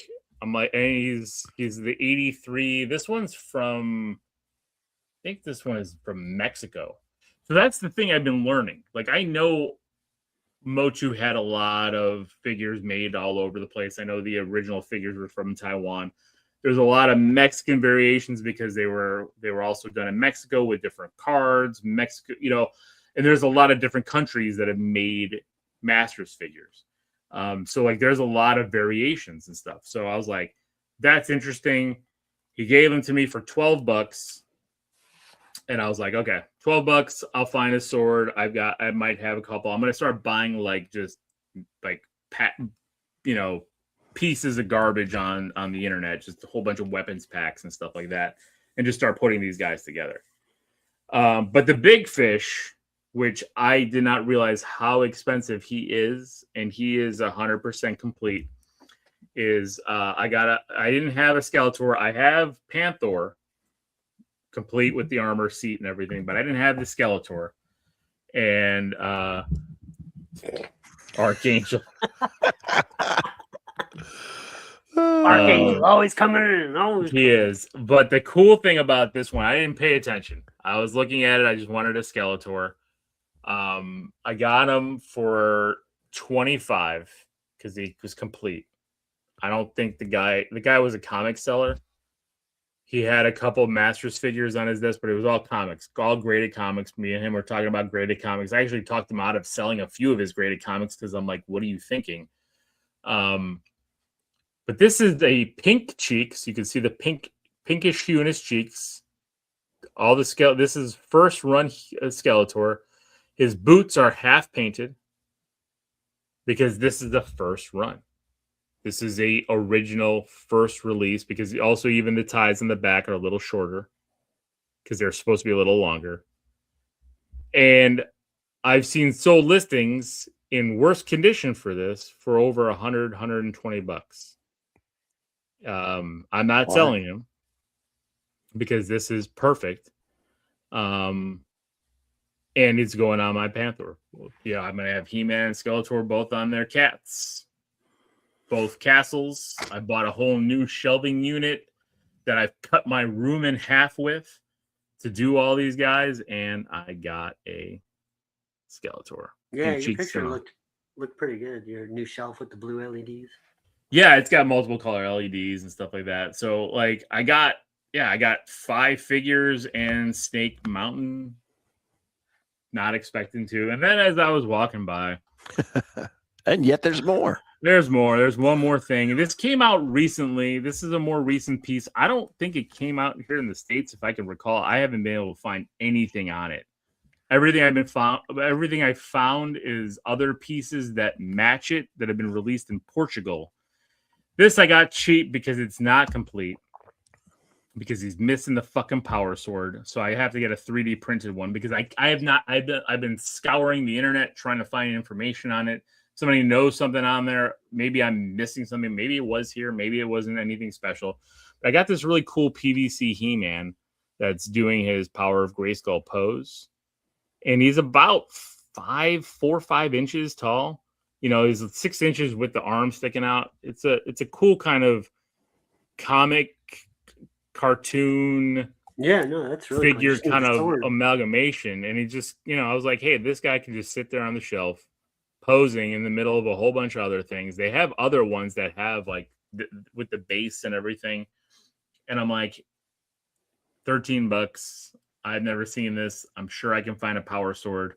I'm like, and he's the 83. This one's from, I think this one is from Mexico. So that's the thing I've been learning. Like I know Mochu had a lot of figures made all over the place. I know the original figures were from Taiwan. There's a lot of Mexican variations because they were also done in Mexico with different cards, Mexico, and there's a lot of different countries that have made Masters figures. So like there's a lot of variations and stuff. So I was like, that's interesting. He gave them to me for $12. And I was like, okay, $12. I'll find a sword. I might have a couple. I'm going to start buying like just like pieces of garbage on the internet, just a whole bunch of weapons packs and stuff like that, and just start putting these guys together. But the big fish, which I did not realize how expensive he is, and he is 100% complete, is I didn't have a Skeletor. I have Panther complete with the armor, seat, and everything, but I didn't have the Skeletor. And Archangel. Archangel always coming in. He is. But the cool thing about this one, I didn't pay attention. I was looking at it. I just wanted a Skeletor. I got him for $25 because he was complete. I don't think the guy was a comic seller. He had a couple Masters figures on his desk, but it was all comics, all graded comics. Me and him were talking about graded comics. I actually talked him out of selling a few of his graded comics because I'm like, what are you thinking? But this is a pink cheeks. You can see the pinkish hue in his cheeks. All the this is first run Skeletor. His boots are half painted because this is the first run. This is a original first release because also even the ties in the back are a little shorter because they're supposed to be a little longer. And I've seen sold listings in worse condition for this for over $120. I'm not selling him because this is perfect. And it's going on my Panther. Yeah, I'm going to have He-Man and Skeletor both on their cats. Both castles. I bought a whole new shelving unit that I've cut my room in half with to do all these guys, and I got a Skeletor. Yeah, your picture looked pretty good. Your new shelf with the blue LEDs. Yeah, it's got multiple color LEDs and stuff like that. So, like, I got 5 figures and Snake Mountain. Not expecting to. And then as I was walking by, and yet there's more. There's more. There's one more thing. This came out recently. This is a more recent piece. I don't think it came out here in the States, if I can recall. I haven't been able to find anything on it. Everything I found is other pieces that match it that have been released in Portugal. This I got cheap because it's not complete. Because he's missing the fucking power sword. So I have to get a 3D printed one because I've been scouring the internet trying to find information on it. Somebody knows something on there. Maybe I'm missing something. Maybe it was here. Maybe it wasn't anything special. But I got this really cool PVC He-Man that's doing his Power of Grayskull pose. And he's about 4 or 5 inches tall. You know, he's 6 inches with the arm sticking out. It's a cool kind of comic cartoon that's really figure kind of amalgamation. And he just, I was like, hey, this guy can just sit there on the shelf posing in the middle of a whole bunch of other things. They have other ones that have like with the base and everything. And I'm like, $13. I've never seen this. I'm sure I can find a power sword.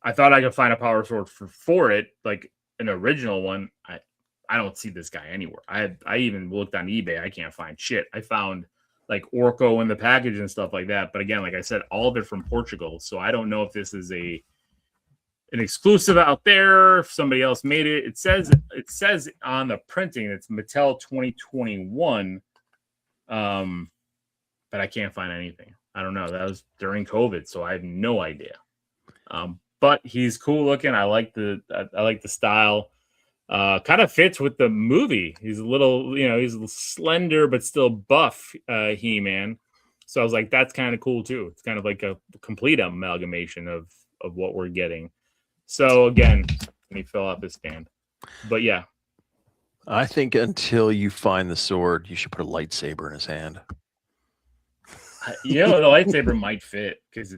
I thought I could find a power sword for it, like an original one. I don't see this guy anywhere. I even looked on eBay. I can't find shit. I found like Orko in the package and stuff like that. But again, like I said, all of it from Portugal. So I don't know if this is an exclusive out there, if somebody else made it. It says on the printing it's Mattel 2021. But I can't find anything. I don't know. That was during COVID, so I have no idea. But he's cool looking. I like the style. Kind of fits with the movie. He's a little, he's a little slender but still buff He-Man. So I was like, that's kind of cool too. It's kind of like a complete amalgamation of what we're getting. So again, let me fill out this stand. But yeah. I think until you find the sword, you should put a lightsaber in his hand. The lightsaber might fit because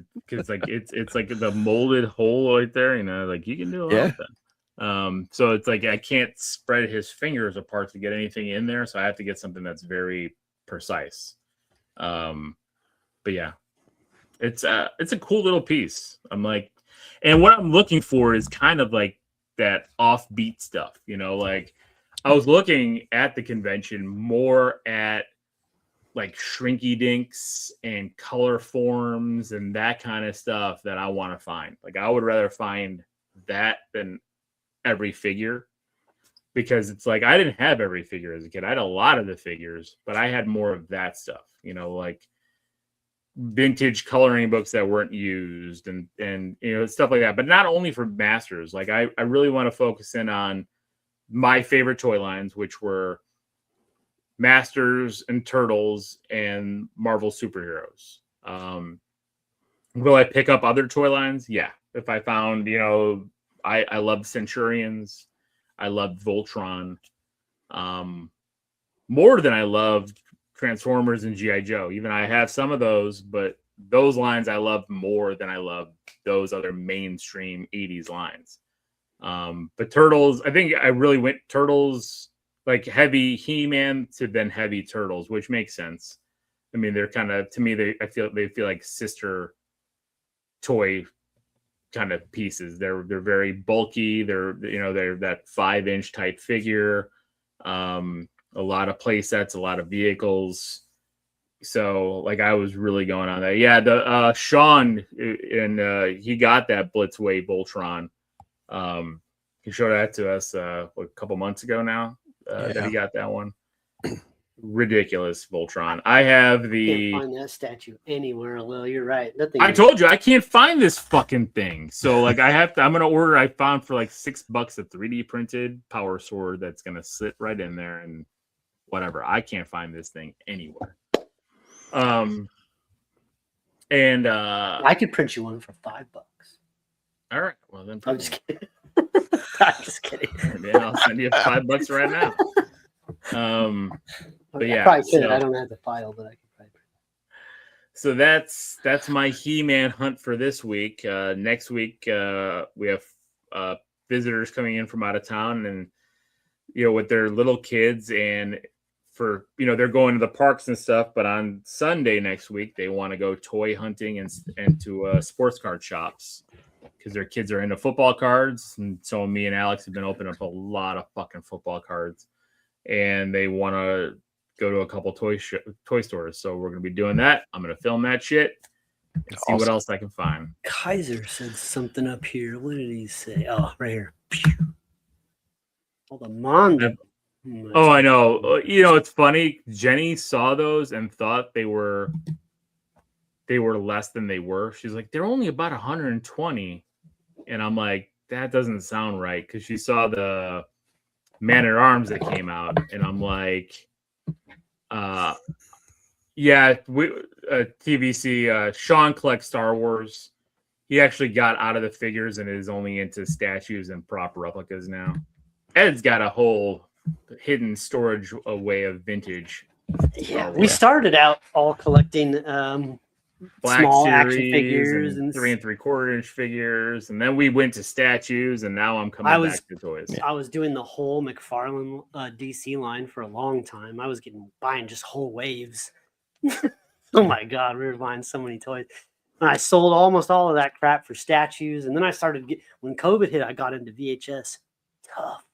like it's like the molded hole right there. Like you can do a lot of that. So it's like I can't spread his fingers apart to get anything in there, so I have to get something that's very precise. But yeah, it's a cool little piece. I'm like, and what I'm looking for is kind of like that offbeat stuff. Like I was looking at the convention more at like shrinky dinks and color forms and that kind of stuff that I want to find. Like I would rather find that than every figure, because it's like I didn't have every figure as a kid. I had a lot of the figures, but I had more of that stuff, you know, like vintage coloring books that weren't used and you know, stuff like that. But not only for masters. Like I really want to focus in on my favorite toy lines, which were Masters and Turtles and Marvel superheroes. Will I pick up other toy lines? Yeah. If I found, you know, I loved Centurions. I loved Voltron. More than I loved Transformers and G.I. Joe. Even I have some of those, but those lines I loved more than I loved those other mainstream 80s lines. But Turtles, I think I really went Turtles, like heavy He-Man to then heavy Turtles, which makes sense. I mean, they're kind of, to me, I feel like sister toy kind of pieces. They're very bulky. They're that 5-inch type figure. A lot of play sets, a lot of vehicles. So like I was really going on that. Yeah, the Sean and he got that Blitzway Voltron. He showed that to us a couple months ago now. That he got that one. Ridiculous Voltron. I have the. Can't find that statue anywhere. Lil, you're right. I told you I can't find this fucking thing. So like I'm gonna order. I found for like $6 a 3D printed power sword that's gonna sit right in there and whatever. I can't find this thing anywhere. And I could print you one for $5. All right. Well then, I'm just kidding. I'm just kidding. Yeah, I'll send you $5 right now. But yeah, I probably could. I don't have the file, but I could probably. So that's my He-Man hunt for this week. Next week we have visitors coming in from out of town, and you know, with their little kids, and for they're going to the parks and stuff. But on Sunday next week, they want to go toy hunting and to sports card shops, because their kids are into football cards, and so me and Alex have been opening up a lot of fucking football cards, and they want to go to a couple toy stores. So we're going to be doing that. I'm going to film that shit and see what else I can find. Kaiser said something up here. What did he say? Oh, right here. Oh, the Mondo. Oh, I know. You know, it's funny. Jenny saw those and thought they were less than they were. She's like, they're only about 120. And I'm like, that doesn't sound right, because she saw the Man-at-Arms that came out, and I'm like, TVC, Sean collects Star Wars. He actually got out of the figures and is only into statues and prop replicas now. Ed's got a whole hidden storage way of vintage. Yeah, we started out all collecting Black small Series action figures and 3 3/4 inch figures, and then we went to statues, and now I'm coming back to toys. I was doing the whole McFarlane DC line for a long time. I was buying just whole waves. Oh my god, we were buying so many toys. And I sold almost all of that crap for statues, and then I started when COVID hit, I got into VHS. Tough.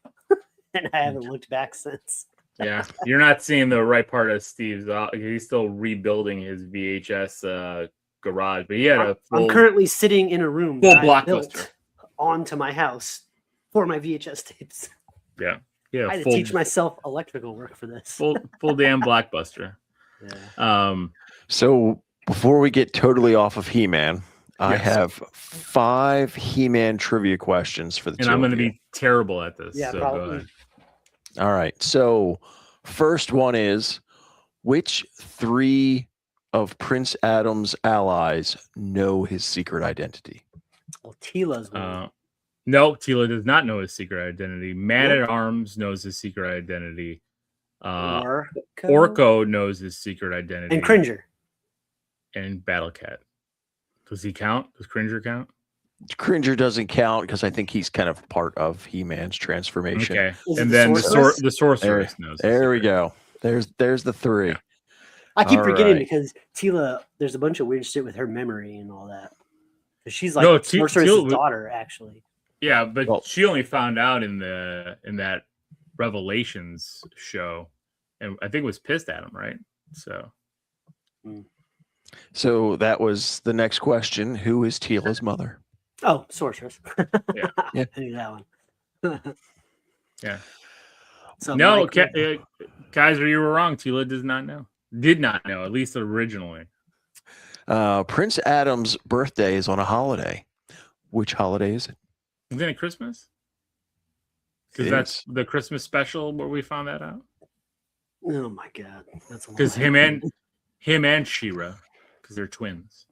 And I haven't looked back since. Yeah, you're not seeing the right part of Steve's. He's still rebuilding his VHS garage, but he had I'm currently sitting in a room full that I blockbuster built onto my house for my VHS tapes. Yeah, I had to teach myself electrical work for this. Full damn blockbuster. Yeah. So before we get totally off of He-Man, I have 5 He-Man trivia questions for the two of you. And I'm going to be terrible at this. Yeah, so probably. go ahead. All right. So first one is, which 3 of Prince Adam's allies know his secret identity? Well, Tila's one. No, Tila does not know his secret identity. Man-at-Arms knows his secret identity. Orko knows his secret identity. And Cringer. And Battlecat. Does he count? Does Cringer count? Cringer doesn't count because I think he's kind of part of He-Man's transformation. Okay. And then the sorceress knows. There we go. There's the 3. I keep forgetting because Tila, there's a bunch of weird shit with her memory and all that. She's like sorceress's daughter, actually. Yeah, but she only found out in that Revelations show, and I think was pissed at him, right? So that was the next question. Who is Tila's mother? Oh, Sorceress. Yeah. I knew that one. Yeah. So No, Kaiser, you were wrong. Tila did not know, at least originally. Prince Adam's birthday is on a holiday. Which holiday is it? Isn't it Christmas? Because that's the Christmas special where we found that out. Oh my god, that's because him and She-Ra, because they're twins.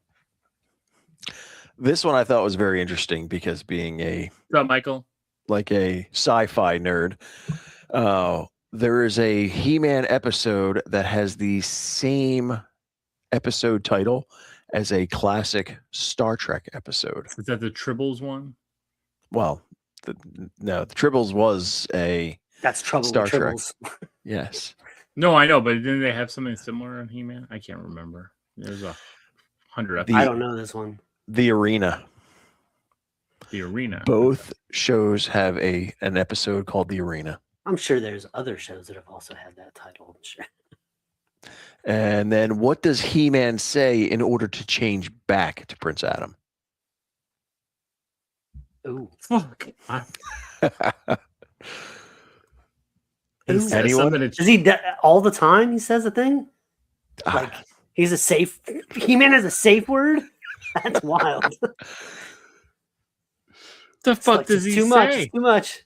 This one I thought was very interesting because being What's up, Michael? Like a sci-fi nerd, there is a He-Man episode that has the same episode title as a classic Star Trek episode. Is that the Tribbles one? Well, the Tribbles was that's Trouble Star with Tribbles. Trek. Yes. No, I know, but didn't they have something similar on He-Man? I can't remember. There's 100 episodes. I don't know this one. The Arena. The Arena. Both shows have an episode called The Arena. I'm sure there's other shows that have also had that title. Sure. And then what does He-Man say in order to change back to Prince Adam? Ooh. Fuck. Anyone? Is he all the time? He says a thing? Like he's a safe He-Man has a safe word? That's wild. The fuck does he say? Too much.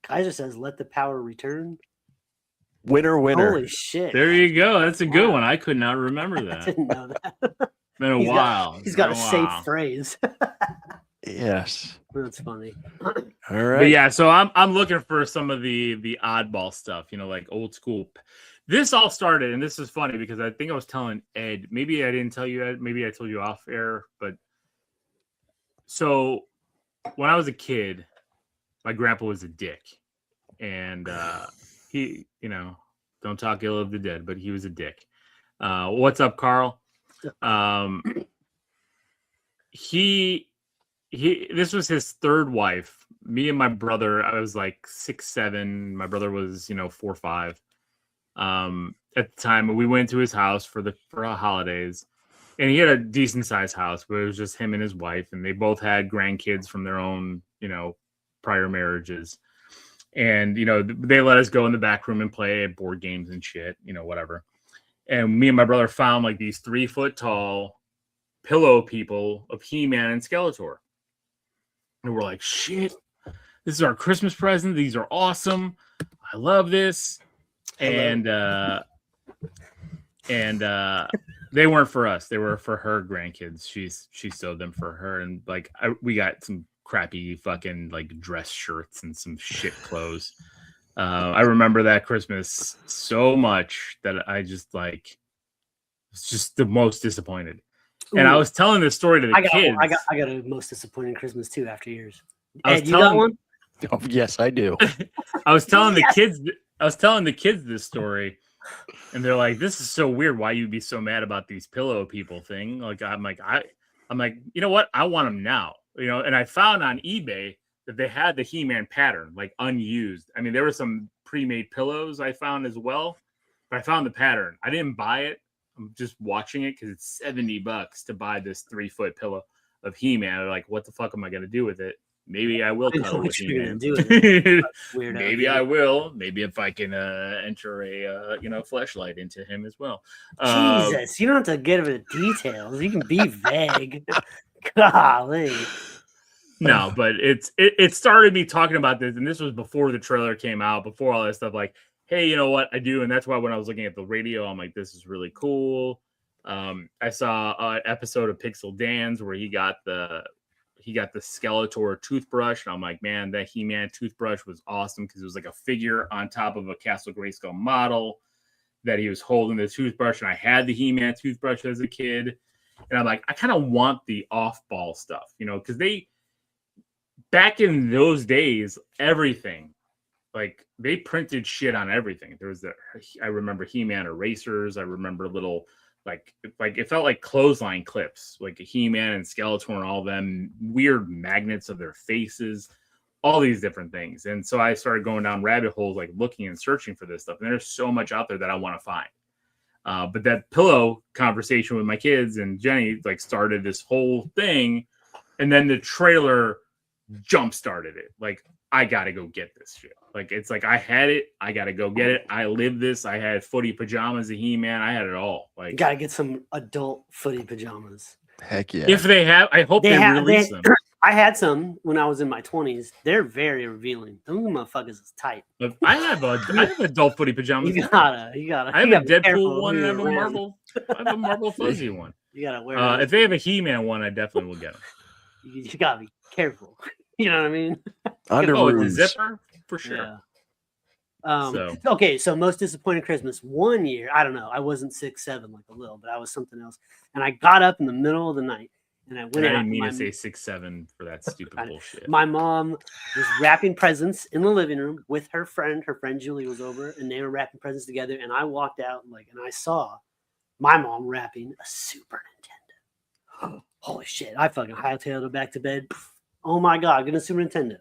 Kaiser says, "Let the power return." Winner. Holy shit! There you go. That's a good one. I could not remember that. I didn't know that. Been a while. He's got a safe phrase. Yes, that's funny. All right. But yeah, so I'm looking for some of the oddball stuff. Like old school. This all started, and this is funny because I think I was telling Ed. Maybe I didn't tell you, Ed. Maybe I told you off air. But so when I was a kid, my grandpa was a dick, and he, don't talk ill of the dead, but he was a dick. What's up, Carl? This was his third wife. Me and my brother, I was like 6, 7. My brother was, 4, 5. At the time, we went to his house for holidays, and he had a decent sized house, but it was just him and his wife, and they both had grandkids from their own, prior marriages. And, they let us go in the back room and play board games and shit, whatever. And me and my brother found like these 3-foot tall pillow people of He-Man and Skeletor. And we're like, shit, this is our Christmas present. These are awesome. I love this. And they weren't for us. They were for her grandkids. She sewed them for her. And like, we got some crappy fucking like dress shirts and some shit clothes. I remember that Christmas so much that I just was just the most disappointed. Ooh. And I was telling this story to the kids. I got a most disappointing Christmas too after years. Ed, you got one? Oh, yes, I do. I was telling the kids this story, and they're like, "This is so weird. Why you'd be so mad about these pillow people thing?" Like, I'm like, you know what? I want them now. And I found on eBay that they had the He-Man pattern, like unused. I mean, there were some pre-made pillows I found as well, but I found the pattern. I didn't buy it. I'm just watching it because it's $70 to buy this 3-foot pillow of He-Man. They're like, what the fuck am I going to do with it? Maybe I will cuddle with He-Man. Maybe I will. Maybe if I can enter a fleshlight into him as well. Jesus, you don't have to get into details. You can be vague. Golly. No, but it started me talking about this, and this was before the trailer came out, before all that stuff. Like, hey, you know what I do? And that's why when I was looking at the radio, I'm like, this is really cool. I saw an episode of Pixel Dan's where he got the Skeletor toothbrush, and I'm like, man, that He-Man toothbrush was awesome because it was like a figure on top of a Castle Grayskull model that he was holding the toothbrush, and I had the He-Man toothbrush as a kid, and I'm like, I kind of want the off-ball stuff, because back in those days, everything. Like, they printed shit on everything. There was I remember He-Man erasers. I remember little, like it felt like clothesline clips, like a He-Man and Skeletor and all them weird magnets of their faces. all these different things. And so I started going down rabbit holes, like looking and searching for this stuff. And there's so much out there that I want to find. But that pillow conversation with my kids and Jenny like started this whole thing. And then the trailer jump started it. Like, I got to go get this shit. Like, it's like, I had it. I got to go get it. I lived this. I had footy pajamas, a He-Man. I had it all. Like, you got to get some adult footy pajamas. Heck yeah. If they have, I hope they release them. I had some when I was in my 20s. They're very revealing. Those motherfuckers is tight. I have adult footy pajamas. You gotta. I have a Deadpool one and I have a Marvel fuzzy one. You gotta wear. If they have a He-Man one, I definitely will get them. You gotta be careful. You know what I mean? Under the zipper for sure. Yeah. Okay, so most disappointing Christmas. One year, I don't know. I wasn't 6'7" like a little, but I was something else. And I got up in the middle of the night and I went out. I didn't mean to say 6'7" for that stupid bullshit. My mom was wrapping presents in the living room with her friend. Her friend Julie was over, and they were wrapping presents together. And I walked out and I saw my mom wrapping a Super Nintendo. Holy shit! I fucking hightailed her back to bed. Oh my god, getting a Super Nintendo.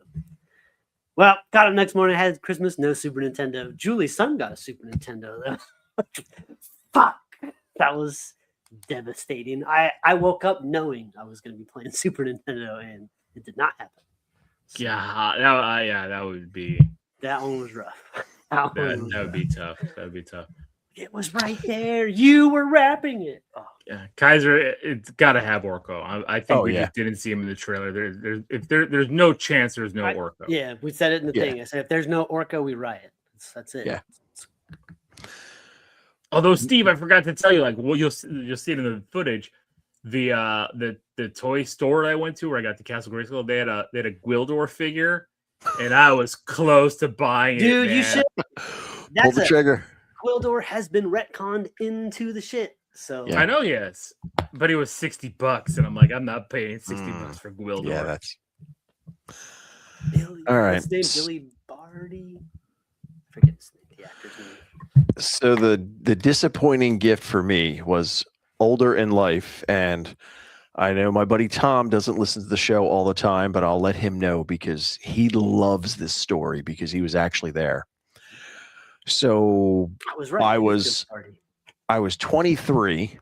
Well, got up next morning, had Christmas, no Super Nintendo. Julie's son got a Super Nintendo, though. Fuck. That was devastating. I woke up knowing I was going to be playing Super Nintendo, and it did not happen. So, that would be... That one was rough. That would be tough. That would be tough. It was right there. You were wrapping it. Oh. Yeah, Kaiser, it's got to have Orko. I think we just didn't see him in the trailer. There's no chance there's no Orko. Yeah, we said it in the thing. I said if there's no Orko, we riot. That's it. Yeah. Although Steve, I forgot to tell you, you'll see it in the footage. The toy store I went to where I got the Castle Grayskull, they had a Gwildor figure, and I was close to buying it. Dude, you should. Pull the trigger. Gwildor has been retconned into the shit. So I know he is, but it was $60, and I'm like, I'm not paying $60 for Gwildor. Yeah, that's Billy, all right. His name Billy Barty. I forget his name, the actor's name. So the disappointing gift for me was older in life, and I know my buddy Tom doesn't listen to the show all the time, but I'll let him know because he loves this story because he was actually there. So I was right. I was 23.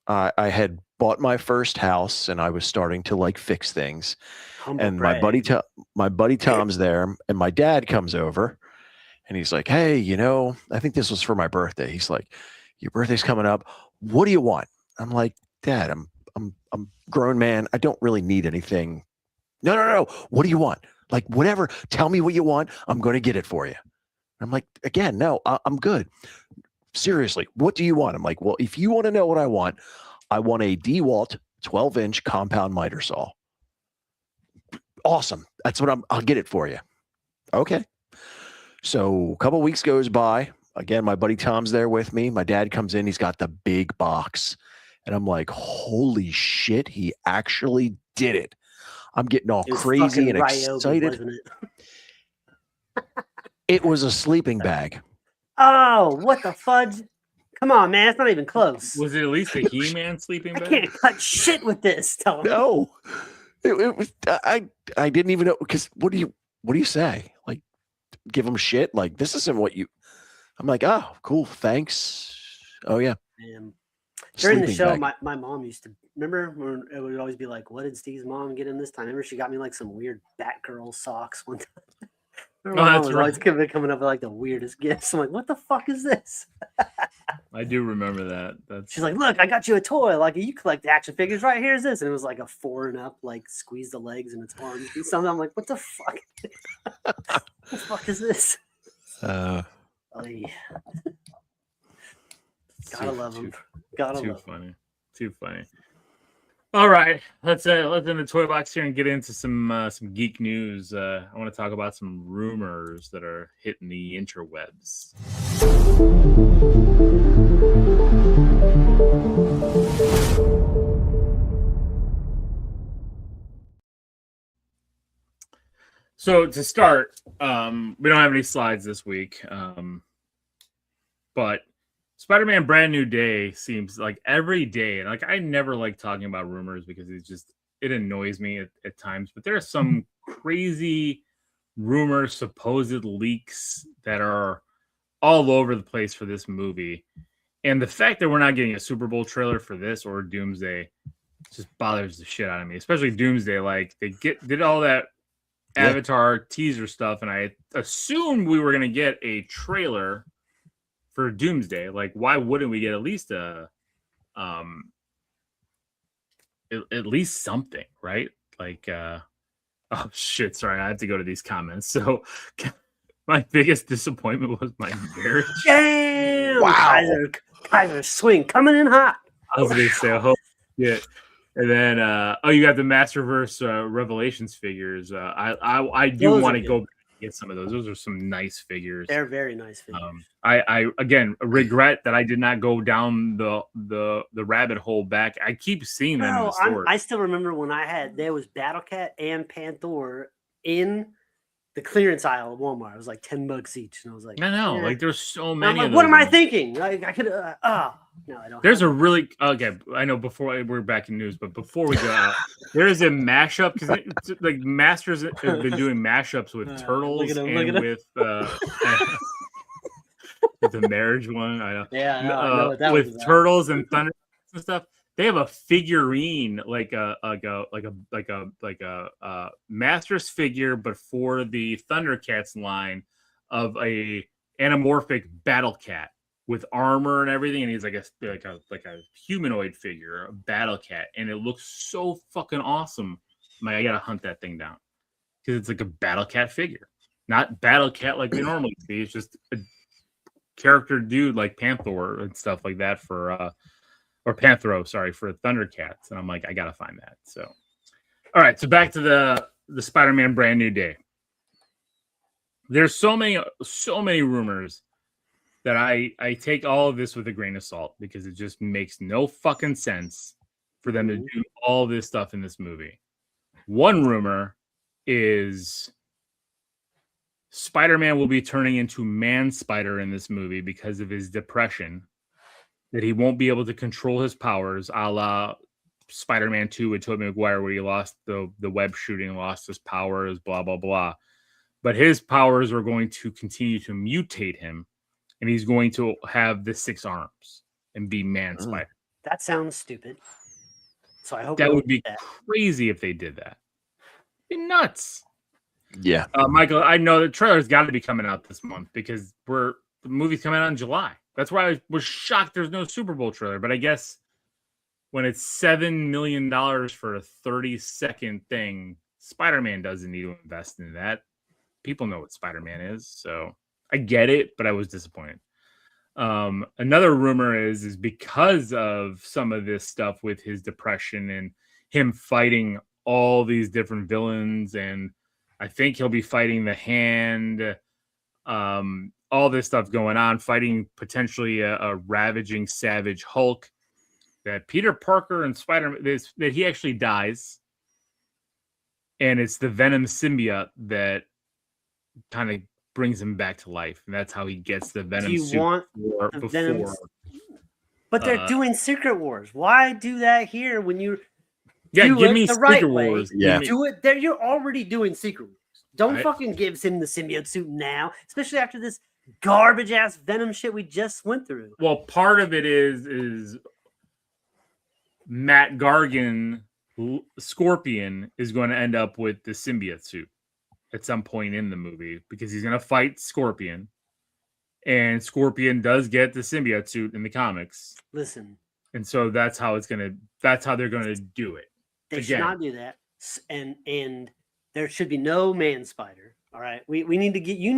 I had bought my first house and I was starting to fix things. And my buddy Tom's there, and my dad comes over and he's like, "Hey, I think this was for my birthday." He's like, "Your birthday's coming up. What do you want?" I'm like, "Dad, I'm a grown man. I don't really need anything." No. What do you want? Like, whatever. Tell me what you want. I'm going to get it for you. I'm like, again, no, I'm good. Seriously, what do you want? I'm like, well, if you want to know what I want a DeWalt 12-inch compound miter saw. Awesome. That's what I'll get it for you. Okay. So a couple weeks goes by. Again, my buddy Tom's there with me. My dad comes in. He's got the big box. And I'm like, holy shit, he actually did it. I'm getting all crazy and excited. Wasn't it? It was a sleeping bag. Oh, what the fudge? Come on, man. It's not even close. Was it at least a He-Man sleeping bag? I can't cut shit with this. No. It was. I didn't even know, because what do you say? Like, give them shit? Like, this isn't what you... I'm like, oh, cool. Thanks. Oh, yeah. During the show, my mom used to... Remember when it would always be like, what did Steve's mom get him this time? Remember she got me like some weird Batgirl socks one time? That's right. Always coming up with like the weirdest gifts. I'm like, what the fuck is this? I do remember that. She's like, look, I got you a toy. Like, you collect action figures, right? Here's this. And it was like a 4 and up, like squeeze the legs and its arms and something. I'm like, what the fuck? What the fuck is this? Oh, yeah. Gotta love him. Too funny. Too funny. All right, let's in the toy box here and get into some geek news. I want to talk about some rumors that are hitting the interwebs. So to start, we don't have any slides this week, but Spider-Man Brand New Day seems like every day, and like I never like talking about rumors because it annoys me at times, but there are some crazy rumors, supposed leaks that are all over the place for this movie. And the fact that we're not getting a Super Bowl trailer for this or Doomsday just bothers the shit out of me, especially Doomsday. Like they did all that Avatar teaser stuff, and I assumed we were going to get a trailer for Doomsday. Like, why wouldn't we get at least at least something, right? Like, oh shit, sorry, I have to go to these comments. So my biggest disappointment was my marriage. Damn! Wow. Kaiser swing coming in hot. I was gonna say, oh shit. And then you got the Masterverse Revelations figures. I do want to go back and get some of those. Those are some nice figures. They're very nice figures. I again regret that I did not go down the rabbit hole back. I keep seeing them in the store. I still remember when there was Battlecat and Panther in the clearance aisle at Walmart. It was like $10 each, and I was like, I know, like there's so many. Like, what am I thinking? Like I could. No, I don't. There's a really okay. I know before we're back in news, but before we go out, there is a mashup because like Masters have been doing mashups with Turtles and with with the marriage one. I know. Yeah, I know with Turtles and Thunder and stuff. They have a figurine like a Masters figure, but for the Thundercats line of a anamorphic Battle Cat with armor and everything, and he's like a humanoid figure, a Battle Cat, and it looks so fucking awesome. I gotta hunt that thing down because it's like a Battle Cat figure, not Battle Cat like they normally see. It's just a character dude like Panther and stuff like that for or Panthro, sorry, for Thundercats. And I'm like, I gotta find that. So, all right. So back to the Spider-Man Brand New Day. There's so many rumors that I take all of this with a grain of salt because it just makes no fucking sense for them to do all this stuff in this movie. One rumor is Spider-Man will be turning into Man-Spider in this movie because of his depression. That he won't be able to control his powers, a la Spider-Man 2 with Tobey Maguire, where he lost the web shooting, lost his powers, blah, blah, blah. But his powers are going to continue to mutate him, and he's going to have the 6 arms and be Man-Spider. That sounds stupid. So I hope that would be crazy if they did that. It'd be nuts. Yeah. Michael, I know the trailer's got to be coming out this month because the movie's coming out in July. That's why I was shocked there's no Super Bowl trailer. But I guess when it's $7 million for a 30-second thing, Spider-Man doesn't need to invest in that. People know what Spider-Man is, so I get it, but I was disappointed. Another rumor is because of some of this stuff with his depression and him fighting all these different villains, and I think he'll be fighting the Hand, all this stuff going on, fighting potentially a ravaging, savage Hulk, that Peter Parker and Spider-Man, that he actually dies. And it's the Venom symbiote that kind of brings him back to life. And that's how he gets the Venom suit before. But they're doing Secret Wars. Why do that here when you give me Secret Wars. Yeah. Do it there. You're already doing Secret Wars. Don't fucking give him the symbiote suit now, especially after this garbage ass Venom shit we just went through. Well, part of it is Matt Gargan, Scorpion, is going to end up with the symbiote suit at some point in the movie because he's going to fight Scorpion, and Scorpion does get the symbiote suit in the comics. Listen, and so that's how they're going to do it. They should not do that, and there should be no Man-Spider. All right, you need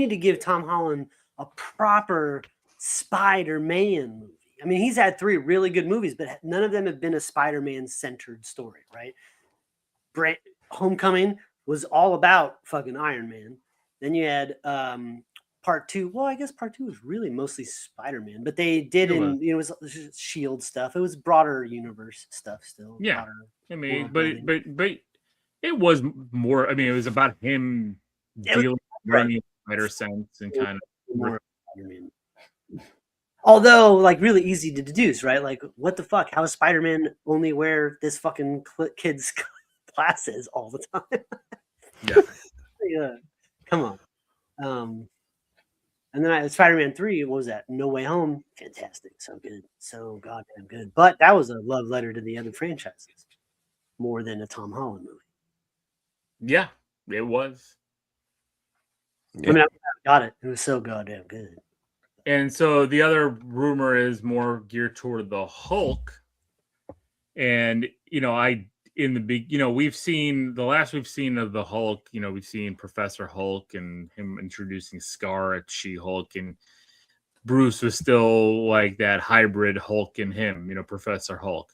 to give Tom Holland a proper Spider-Man movie. I mean, he's had 3 really good movies, but none of them have been a Spider-Man centered story, right? Homecoming was all about fucking Iron Man. Then you had part 2. Well, I guess part 2 was really mostly Spider-Man, but they did it was Shield stuff. It was broader universe stuff still. Yeah, I mean, but it was more. I mean, it was about him dealing with better sense and kind of more. Although, like, really easy to deduce, right? Like, what the fuck? How does Spider-Man only wear this fucking kid's glasses all the time? Yeah. Come on. And then Spider-Man 3, what was that? No Way Home. Fantastic. So good. So goddamn good. But that was a love letter to the other franchises more than a Tom Holland movie. Yeah, it was. Yeah. I mean, I got it. It was so goddamn good. And so the other rumor is more geared toward the Hulk. And, we've seen the last we've seen of the Hulk, we've seen Professor Hulk and him introducing Scar at She-Hulk, and Bruce was still like that hybrid Hulk in him, Professor Hulk.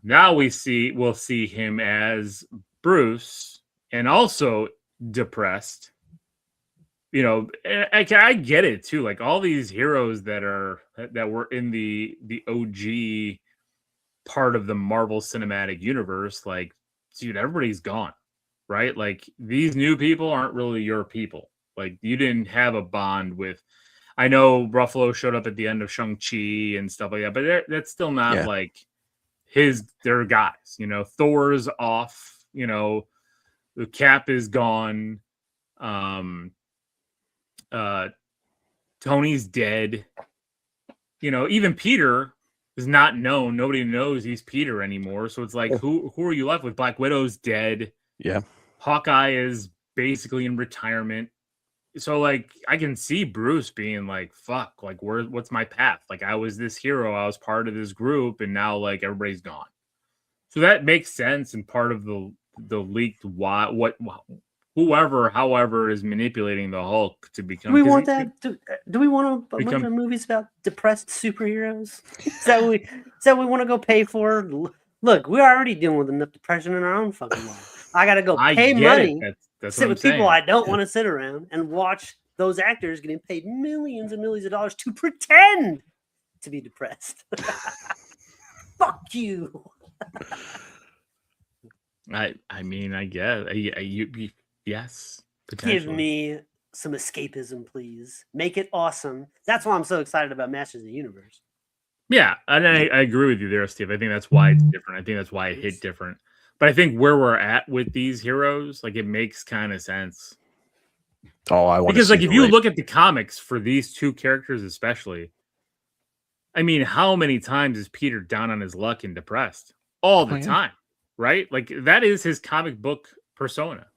Now we'll see him as Bruce and also depressed. I get it too. Like all these heroes that were in the OG part of the Marvel Cinematic Universe, like, dude, everybody's gone, right? Like these new people aren't really your people. Like you didn't have a bond with. I know Ruffalo showed up at the end of Shang-Chi and stuff like that, but that's still not like their guys. Thor's off. The Cap is gone. Tony's dead. Even Peter is not known. Nobody knows he's Peter anymore. So it's like, who are you left with? Black Widow's dead. Yeah. Hawkeye is basically in retirement. So like, I can see Bruce being like, fuck, like what's my path? Like I was this hero. I was part of this group and now like everybody's gone. So that makes sense. And part of the leaked however is manipulating the Hulk to become. Do we want that? Do we want a bunch of movies about depressed superheroes? Is that what we want to go pay for? Look, we're already dealing with enough depression in our own fucking life. I gotta go pay money, sit with people I don't want to sit around, and watch those actors getting paid millions and millions of dollars to pretend to be depressed. Fuck you. I mean, I guess yes. Give me some escapism, please. Make it awesome. That's why I'm so excited about Masters of the Universe. Yeah, and I agree with you there, Steve. I think that's why it's different. I think that's why it hit different. But I think where we're at with these heroes, like it makes kind of sense. Oh, I want because like if you look at the comics for these two characters, especially, I mean, how many times is Peter down on his luck and depressed? All the time, right? Like that is his comic book persona.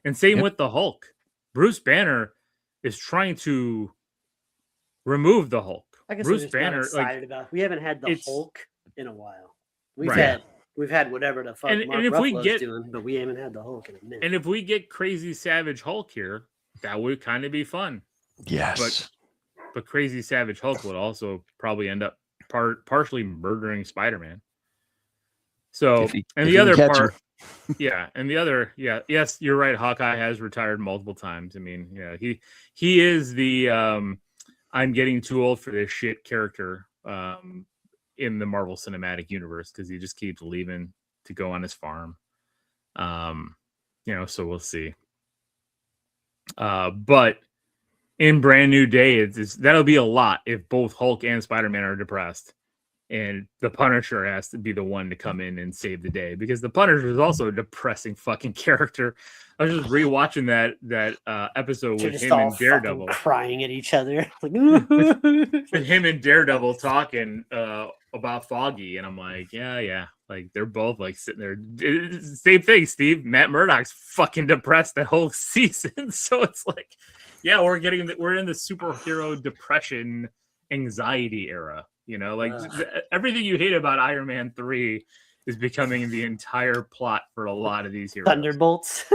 And same with the Hulk. Bruce Banner is trying to remove the Hulk. I guess Bruce Banner, excited about. We haven't had the Hulk in a while. We've had whatever the fuck Mark Ruffalo's doing, but we haven't had the Hulk in a minute. And if we get Crazy Savage Hulk here, that would kind of be fun. Yes. But Crazy Savage Hulk would also probably end up partially murdering Spider-Man. So, and the other part, yes, you're right. Hawkeye has retired multiple times. I mean, yeah, he is the I'm getting too old for this shit character in the Marvel Cinematic Universe because he just keeps leaving to go on his farm. So we'll see. But in Brand New Day, that'll be a lot if both Hulk and Spider-Man are depressed. And the Punisher has to be the one to come in and save the day because the Punisher is also a depressing fucking character. I was just rewatching that episode with him and Daredevil crying at each other, and him and Daredevil talking about Foggy, and I'm like, yeah, like they're both like sitting there. Same thing, Steve. Matt Murdock's fucking depressed the whole season, so it's like, yeah, we're in the superhero depression anxiety era. Everything you hate about Iron Man 3 is becoming the entire plot for a lot of these heroes. Thunderbolts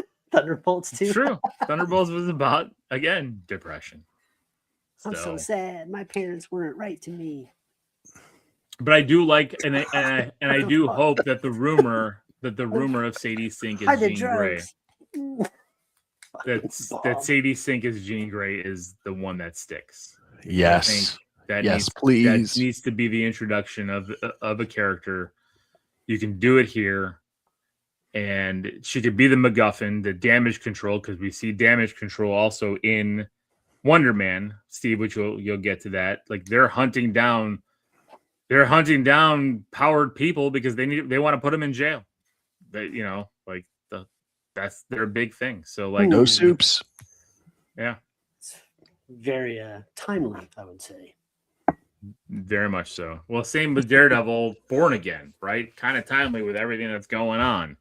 too. True. Thunderbolts was about, again, depression. I'm so sad. My parents weren't right to me. But I do like, and I do hope that the rumor of Sadie Sink is Jean Grey. That Sadie Sink is Jean Grey is the one that sticks. Yes. Please. That needs to be the introduction of a character. You can do it here, and she could be the MacGuffin, the damage control, because we see damage control also in Wonder Man, Steve, which you'll get to that. Like they're hunting down powered people because they want to put them in jail. That's their big thing. So like no soups. Yeah. It's very timely, I would say. Very much so. Well, same with Daredevil Born Again, right? Kind of timely with everything that's going on.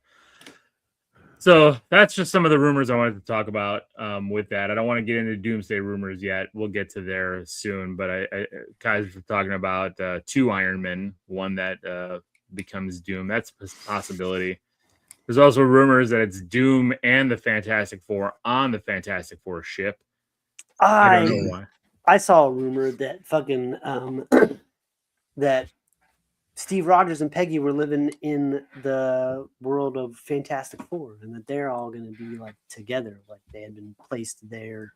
So that's just some of the rumors I wanted to talk about with that. I don't want to get into doomsday rumors yet. We'll get to there soon. But I guys were talking about 2 Iron Men, one that becomes Doom. That's a possibility. There's also rumors that it's Doom and the Fantastic Four on the Fantastic Four ship. I don't know why. I saw a rumor that fucking that Steve Rogers and Peggy were living in the world of Fantastic Four, and that they're all going to be like together, like they had been placed there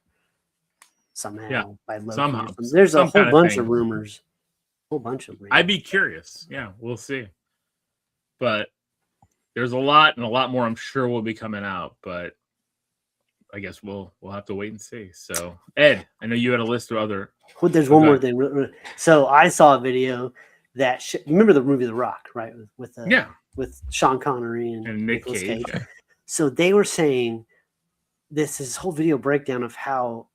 somehow by Loki. Somehow. There's a whole bunch of rumors. A whole bunch of rumors. I'd be curious. Yeah, we'll see. But there's a lot, and a lot more I'm sure will be coming out, but I guess we'll have to wait and see. So, Ed, I know you had a list of other. Well, there's one more thing. So I saw a video that remember the movie The Rock, right? With Sean Connery and Nick Cage. Yeah. So they were saying this whole video breakdown of how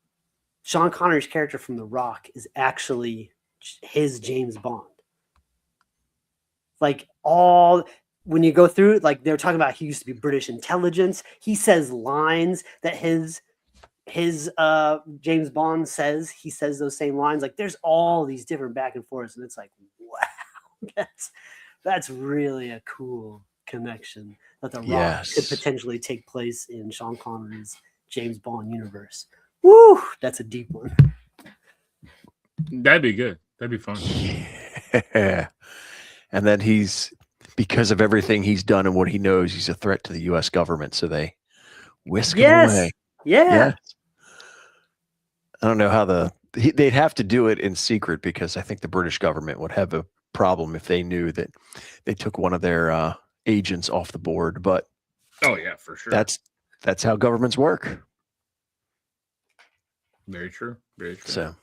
Sean Connery's character from The Rock is actually his James Bond. Like when you go through it, like they were talking about, he used to be British intelligence. He says lines that his James Bond says. He says those same lines. Like there's all these different back and forths, and it's like, wow, that's really a cool connection that The Rock could potentially take place in Sean Connery's James Bond universe. Woo, that's a deep one. That'd be good. That'd be fun. Yeah. And then because of everything he's done and what he knows, he's a threat to the U.S. government. So they whisk him away. Yeah. I don't know how they'd have to do it in secret, because I think the British government would have a problem if they knew that they took one of their agents off the board. But oh yeah, for sure. That's how governments work. Very true. Very true. So,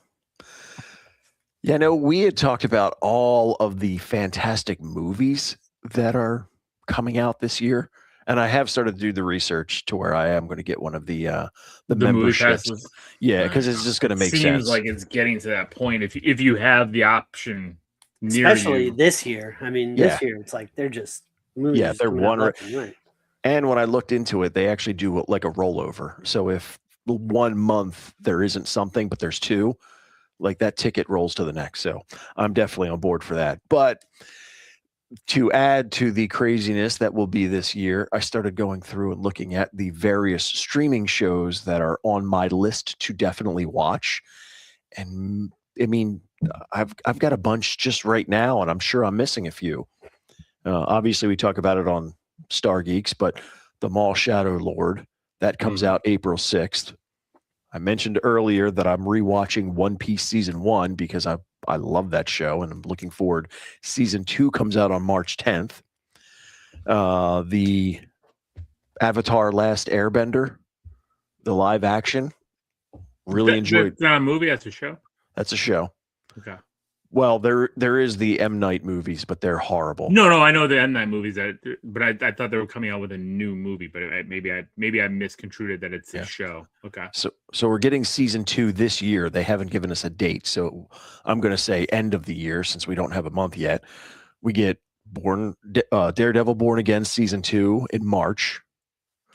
yeah, no, we had talked about all of the fantastic movies that are coming out this year, and I have started to do the research to where I am going to get one of the memberships. Yeah, because it's just going to make sense. Seems like it's getting to that point. If you have the option, especially this year. I mean, this year it's like they're just movies. Yeah, they're one right. And when I looked into it, they actually do like a rollover. So if 1 month there isn't something, but there's 2, like that ticket rolls to the next. So I'm definitely on board for that. But to add to the craziness that will be this year, I started going through and looking at the various streaming shows that are on my list to definitely watch. And I mean, I've got a bunch just right now, and I'm sure I'm missing a few. Obviously, we talk about it on Star Geeks, but The Maul Shadow Lord, that comes out April 6th. I mentioned earlier that I'm rewatching One Piece Season 1 because I love that show, and I'm looking forward. Season 2 comes out on March 10th. The Avatar Last Airbender, the live action, really enjoyed. That's not a movie, that's a show? That's a show. Okay. Well, there is the M. Night movies, but they're horrible. No, I know the M. Night movies, but I thought they were coming out with a new movie, but maybe I misconstrued it that it's a show. Okay. So we're getting season 2 this year. They haven't given us a date, so I'm going to say end of the year since we don't have a month yet. We get Daredevil Born Again season 2 in March.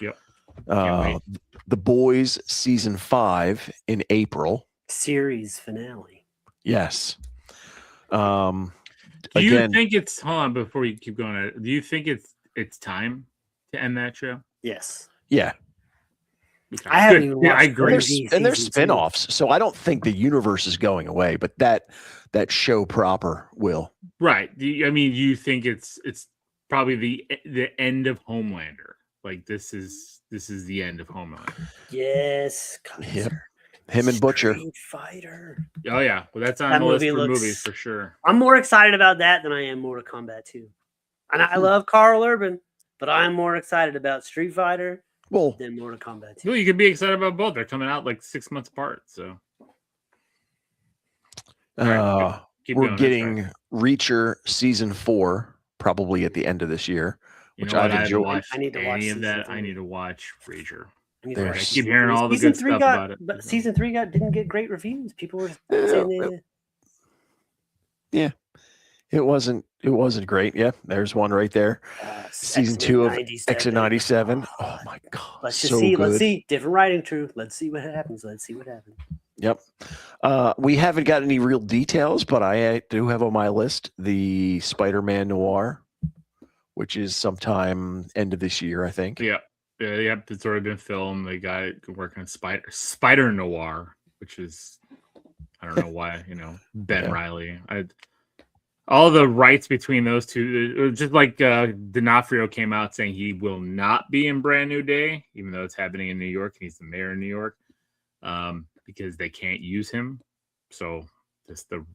Yep. The Boys season 5 in April. Series finale. Yes. Do you think it's hold on before you keep going? Do you think it's time to end that show? Yes. Yeah. Okay. I haven't even watched. I agree. And there's spinoffs, so I don't think the universe is going away, but that show proper will. Right. I mean, you think it's probably the end of Homelander? Like this is the end of Homelander. Yes. Yep. Him and Butcher. Street Fighter. Oh yeah, well that's on the list for movies for sure. I'm more excited about that than I am Mortal Kombat 2. And I love Carl Urban, but I'm more excited about Street Fighter than Mortal Kombat 2. Well, you can be excited about both. They're coming out like 6 months apart, so. We're getting Reacher season 4 probably at the end of this year, which I've enjoyed. I need to watch any of that. I need to watch Reacher. I keep hearing all the good stuff about it. But season 3 didn't get great reviews. People were saying it wasn't great. Yeah, there's one right there. Season 2 of Exit 97. Oh my god. Let's just see. Good. Let's see. Different writing, true. Let's see what happens. Yep. We haven't got any real details, but I do have on my list the Spider-Man Noir, which is sometime end of this year, I think. Yeah. It's already been filmed. The guy working on Spider Noir, which is, I don't know why, Ben Reilly. All the rights between those two, just like D'Onofrio came out saying he will not be in Brand New Day, even though it's happening in New York and he's the mayor of New York, because they can't use him. So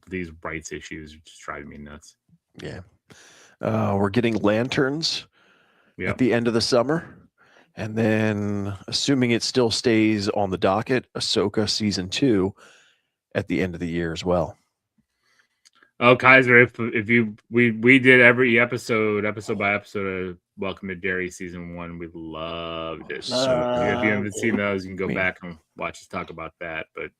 these rights issues are just driving me nuts. Yeah. We're getting Lanterns at the end of the summer. And then, assuming it still stays on the docket, Ahsoka Season 2 at the end of the year as well. Oh, Kaiser, we did every episode by episode of Welcome to Derry Season 1. We loved it. So if you haven't seen those, you can go back and watch us talk about that. But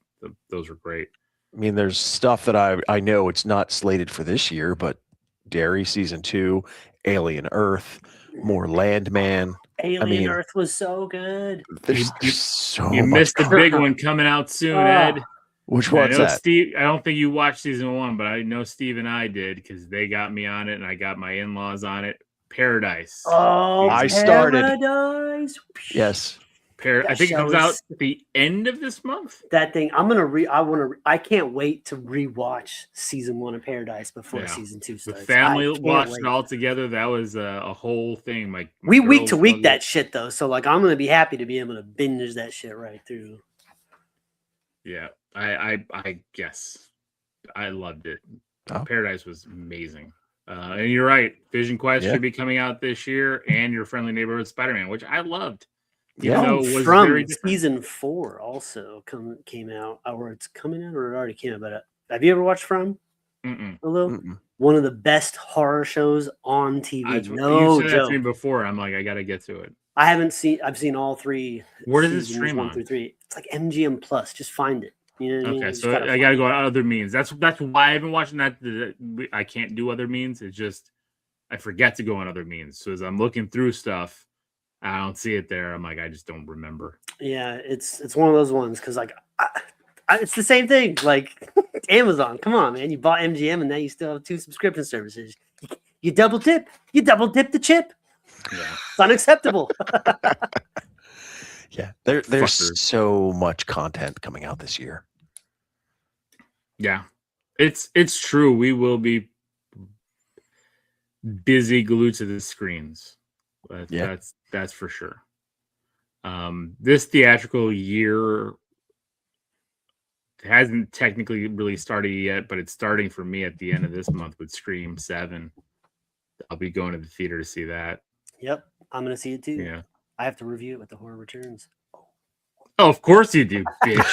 those were great. I mean, there's stuff that I know it's not slated for this year, but Derry Season 2, Alien Earth, more Landman. Alien Earth was so good. You missed the big one coming out soon, Ed. Which one's that? Steve, I don't think you watched Season 1, but I know Steve and I did because they got me on it and I got my in-laws on it. Paradise. Oh, I started. Paradise. Yes. I think it comes out at the end of this month. That thing, I can't wait to rewatch Season 1 of Paradise before Season 2 starts. The family watched it all together. That was a whole thing. Like we week to week that shit though, so like I'm gonna be happy to be able to binge that shit right through. Yeah, I guess I loved it. Paradise was amazing. And you're right. Vision Quest should be coming out this year, and Your Friendly Neighborhood Spider-Man, which I loved. From Season 4 also came out, or it's coming out, or it already came out. But have you ever watched From? One of the best horror shows on TV. You said that to me before. I'm like, I got to get to it. I've seen all 3. Where does it stream 1 through 3? It's like MGM Plus. Just find it. You know what I mean? So I got to go on other means. That's why I've been watching that. I can't do other means. It's just I forget to go on other means. So as I'm looking through stuff, I don't see it there. I'm like, I just don't remember. Yeah, it's one of those ones because like it's the same thing. Like Amazon, come on, man! You bought MGM and now you still have 2 subscription services. You double dip. You double dip the chip. Yeah, it's unacceptable. Yeah, there's so much content coming out this year. Yeah, it's true. We will be busy glued to the screens. That's for sure. This theatrical year hasn't technically really started yet, but it's starting for me at the end of this month with Scream 7. I'll be going to the theater to see that. Yep, I'm going to see it too. Yeah. I have to review it with The Horror Returns. Oh, of course you do, bitch.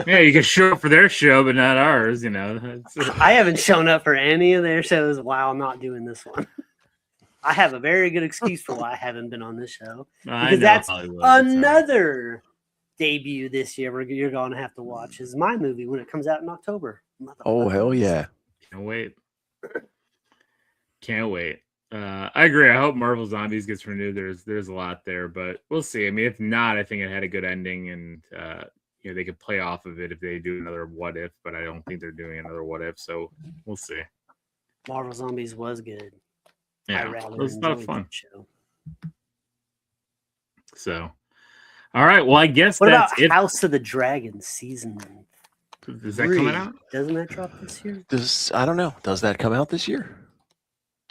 Yeah, you can show up for their show, but not ours, I haven't shown up for any of their shows while I'm not doing this one. I have a very good excuse for why I haven't been on this show. Because that's another debut this year you're going to have to watch is my movie when it comes out in October. Oh, hell yeah. Can't wait. Can't wait. I agree. I hope Marvel Zombies gets renewed. There's a lot there, but we'll see. I mean, if not, I think it had a good ending, and they could play off of it if they do another What If, but I don't think they're doing another What If, so we'll see. Marvel Zombies was good. Yeah, it was a lot of fun. So, all right. Well, I guess what that's about it. House of the Dragon season? Is that coming out? Doesn't that drop this year? I don't know. Does that come out this year?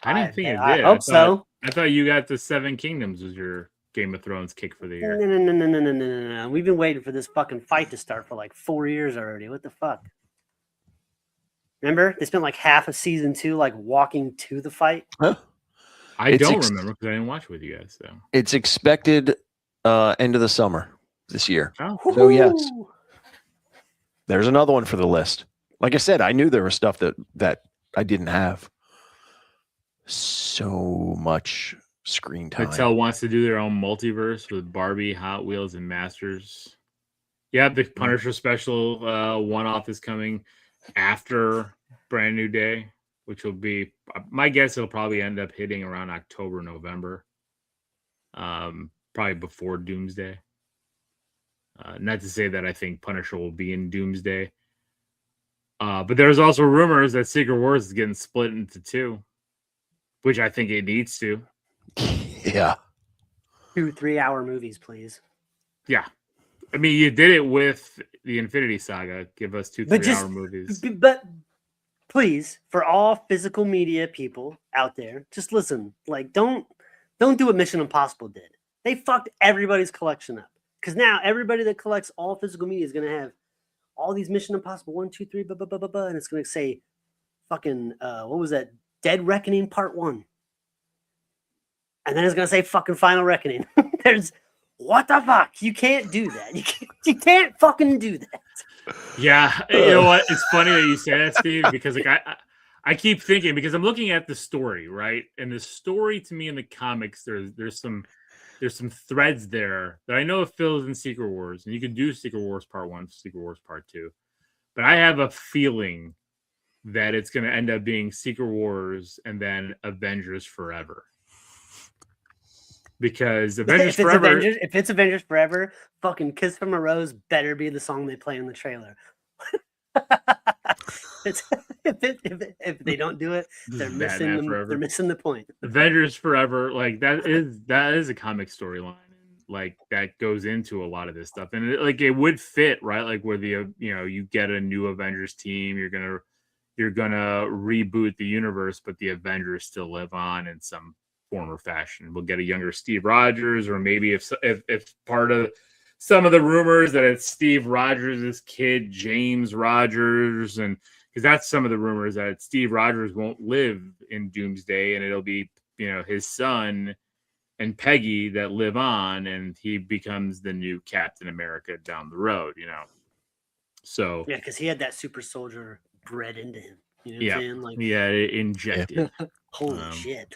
I didn't think it did. I hope so. I thought you got the Seven Kingdoms was your Game of Thrones kick for the year. No. We've been waiting for this fucking fight to start for like 4 years already. What the fuck? Remember? They spent like half of season 2 like walking to the fight. Huh? I don't remember because I didn't watch it with you guys. So it's expected end of the summer this year. Oh. So yes. There's another one for the list. Like I said, I knew there was stuff that I didn't have. So much screen time. Mattel wants to do their own multiverse with Barbie, Hot Wheels, and Masters. Yeah, the Punisher special one-off is coming after Brand New Day, which will be, my guess, it'll probably end up hitting around October, November. Probably before Doomsday. Not to say that I think Punisher will be in Doomsday. But there's also rumors that Secret Wars is getting split into 2, which I think it needs to. Yeah. 2 3-hour movies, please. Yeah. I mean, you did it with the Infinity Saga. Give us 2 3-hour movies. But please, for all physical media people out there, just listen. Like, don't do what Mission Impossible did. They fucked everybody's collection up. Because now everybody that collects all physical media is going to have all these Mission Impossible 1, 2, 3, blah, blah, blah, blah, blah, and it's going to say fucking, what was that? Dead Reckoning Part 1. And then it's going to say fucking Final Reckoning. There's, what the fuck? You can't do that. You can't fucking do that. Yeah. You know what? It's funny that you say that, Steve, because like I keep thinking, because I'm looking at the story, right? And the story to me in the comics, there's some threads there that I know it fills in Secret Wars, and you can do Secret Wars Part 1, Secret Wars Part 2. But I have a feeling that it's going to end up being Secret Wars and then Avengers Forever. Because Avengers Forever... if it's Avengers Forever, fucking Kiss from a Rose better be the song they play in the trailer. If they don't do it, they're missing the point. Avengers Forever, like that is a comic storyline, like that goes into a lot of this stuff, and it would fit, right? Like where you get a new Avengers team, you're gonna reboot the universe, but the Avengers still live on in some form or fashion. We'll get a younger Steve Rogers, or maybe if part of some of the rumors that it's Steve Rogers' kid, James Rogers, and because that's some of the rumors that Steve Rogers won't live in Doomsday, and it'll be his son and Peggy that live on, and he becomes the new Captain America down the road. So yeah, because he had that super soldier bred into him. You know what I'm saying? Like, yeah, injected. Holy shit!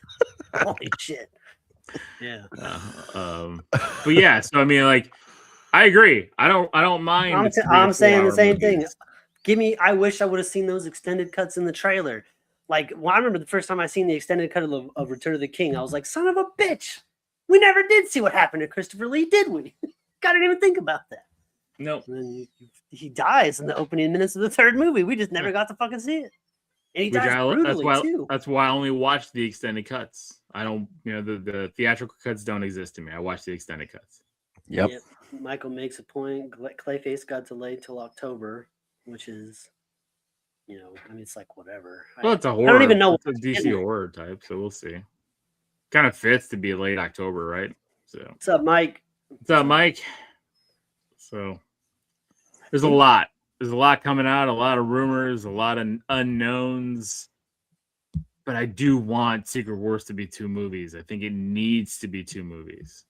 Holy shit! Yeah. But yeah, so I mean, like, I agree. I don't mind. I'm saying the same thing. I wish I would have seen those extended cuts in the trailer. Like, I remember the first time I seen the extended cut of Return of the King, I was like, son of a bitch. We never did see what happened to Christopher Lee, did we? God, I didn't even think about that. No. And then he dies in the opening minutes of the 3rd movie. We just never got to fucking see it. And he dies brutally, too. That's why I only watch the extended cuts. I don't, the theatrical cuts don't exist to me. I watch the extended cuts. Yep. Michael makes a point. Clayface got delayed till October, which is, it's like whatever. Well, it's a horror. I don't even know. It's a DC horror type, so we'll see. Kind of fits to be late October, right? So. What's up, Mike? What's up, Mike? So there's a lot. There's a lot coming out, a lot of rumors, a lot of unknowns. But I do want Secret Wars to be 2 movies. I think it needs to be 2 movies.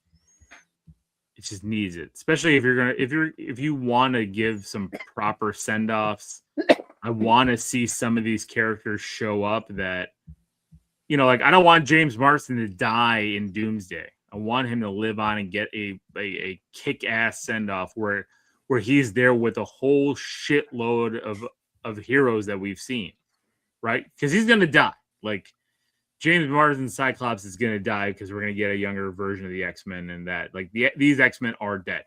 It just needs it, especially if you want to give some proper send-offs. I want to see some of these characters show up that, like I don't want James Marsden to die in Doomsday. I want him to live on and get a kick-ass send-off where he's there with a whole shitload of heroes that we've seen, right? Because he's gonna die. Like James Marsden's Cyclops is gonna die because we're gonna get a younger version of the X-Men, and that these X-Men are dead.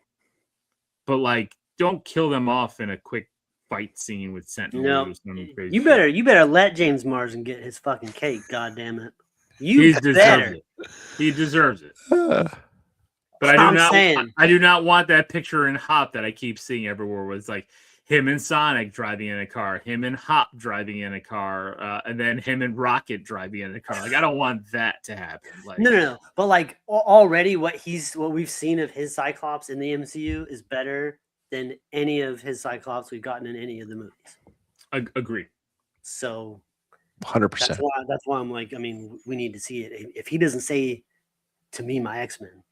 But like, don't kill them off in a quick fight scene with Sentinel. No, you better let James Marsden get his fucking cake. God damn it, he deserves it. He deserves it. But I do not want that picture in Hop that I keep seeing everywhere. Was like him and Sonic driving in a car, him and Hop driving in a car, and then him and Rocket driving in a car. Like I don't want that to happen. Like, no. But like already, what we've seen of his Cyclops in the MCU is better than any of his Cyclops we've gotten in any of the movies. Agree. So 100%. That's why I'm like, I mean, we need to see it. If he doesn't say to me, my X-Men.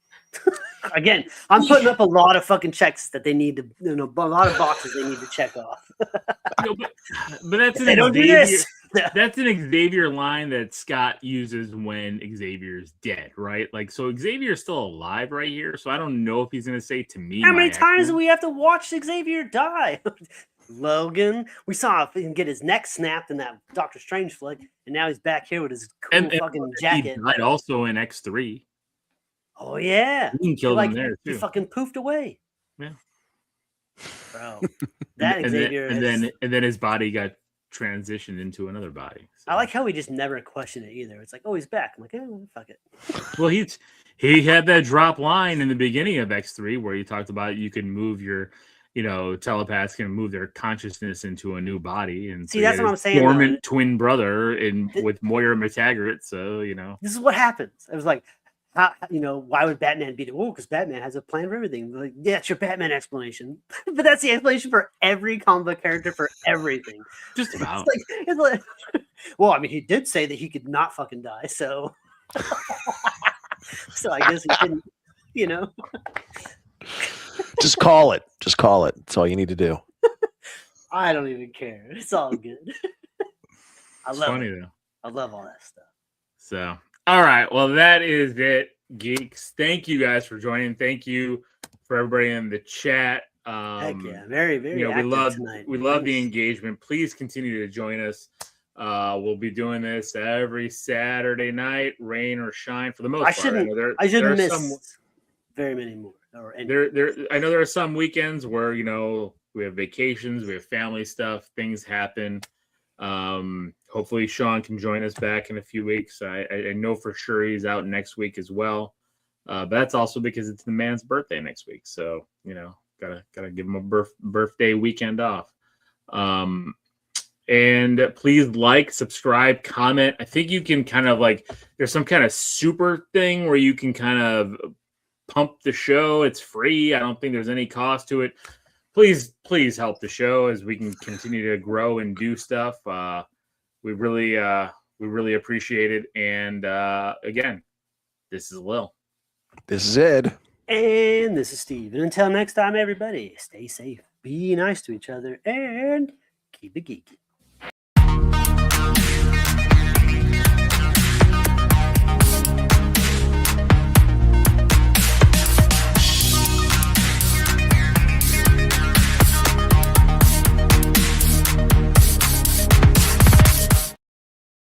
Again, I'm putting up a lot of fucking checks that they need to, a lot of boxes they need to check off. But that's they don't do this. that's an Xavier line that Scott uses when Xavier's dead, right? Like, so Xavier's still alive right here. So I don't know if he's going to say to me. How many times do we have to watch Xavier die? Logan, we saw him get his neck snapped in that Doctor Strange flick, and now he's back here with his cool fucking jacket. He died also in X3. Oh yeah, he killed him there too. He fucking poofed away. Yeah, bro. That Xavier, and then his body got transitioned into another body. So. I like how we just never question it either. It's like, oh, he's back. I'm like, oh, fuck it. Well, he had that drop line in the beginning of X3 where he talked about you can move your. Telepaths can move their consciousness into a new body, and see, that's what I'm saying. Dormant twin brother with Moira McTaggart. So this is what happens. It was like, why would Batman beat it? Oh, because Batman has a plan for everything. Like, yeah, it's your Batman explanation, but that's the explanation for every comic book character for everything. Just about. It's like, well, I mean, he did say that he could not fucking die, so so I guess he didn't. Just call it. Just call it. That's all you need to do. I don't even care. It's all good. I love it. Though. I love all that stuff. So, all right. Well, that is it, geeks. Thank you guys for joining. Thank you for everybody in the chat. Heck yeah. Very, very active tonight. We love the engagement. Please continue to join us. We'll be doing this every Saturday night, rain or shine, for the most part. I shouldn't miss very many more. I know there are some weekends where we have vacations, we have family stuff, things happen. Hopefully Sean can join us back in a few weeks. I know for sure he's out next week as well. But that's also because it's the man's birthday next week, so gotta give him a birthday weekend off. And please subscribe, comment. I think you can kind of there's some kind of super thing where you can kind of pump the show. It's free. I don't think there's any cost to it. Please help the show as we can continue to grow and do stuff. We really appreciate it. And again, this is Lil. This is Ed. And this is Steve. And until next time, everybody, stay safe, be nice to each other, and keep it geeky.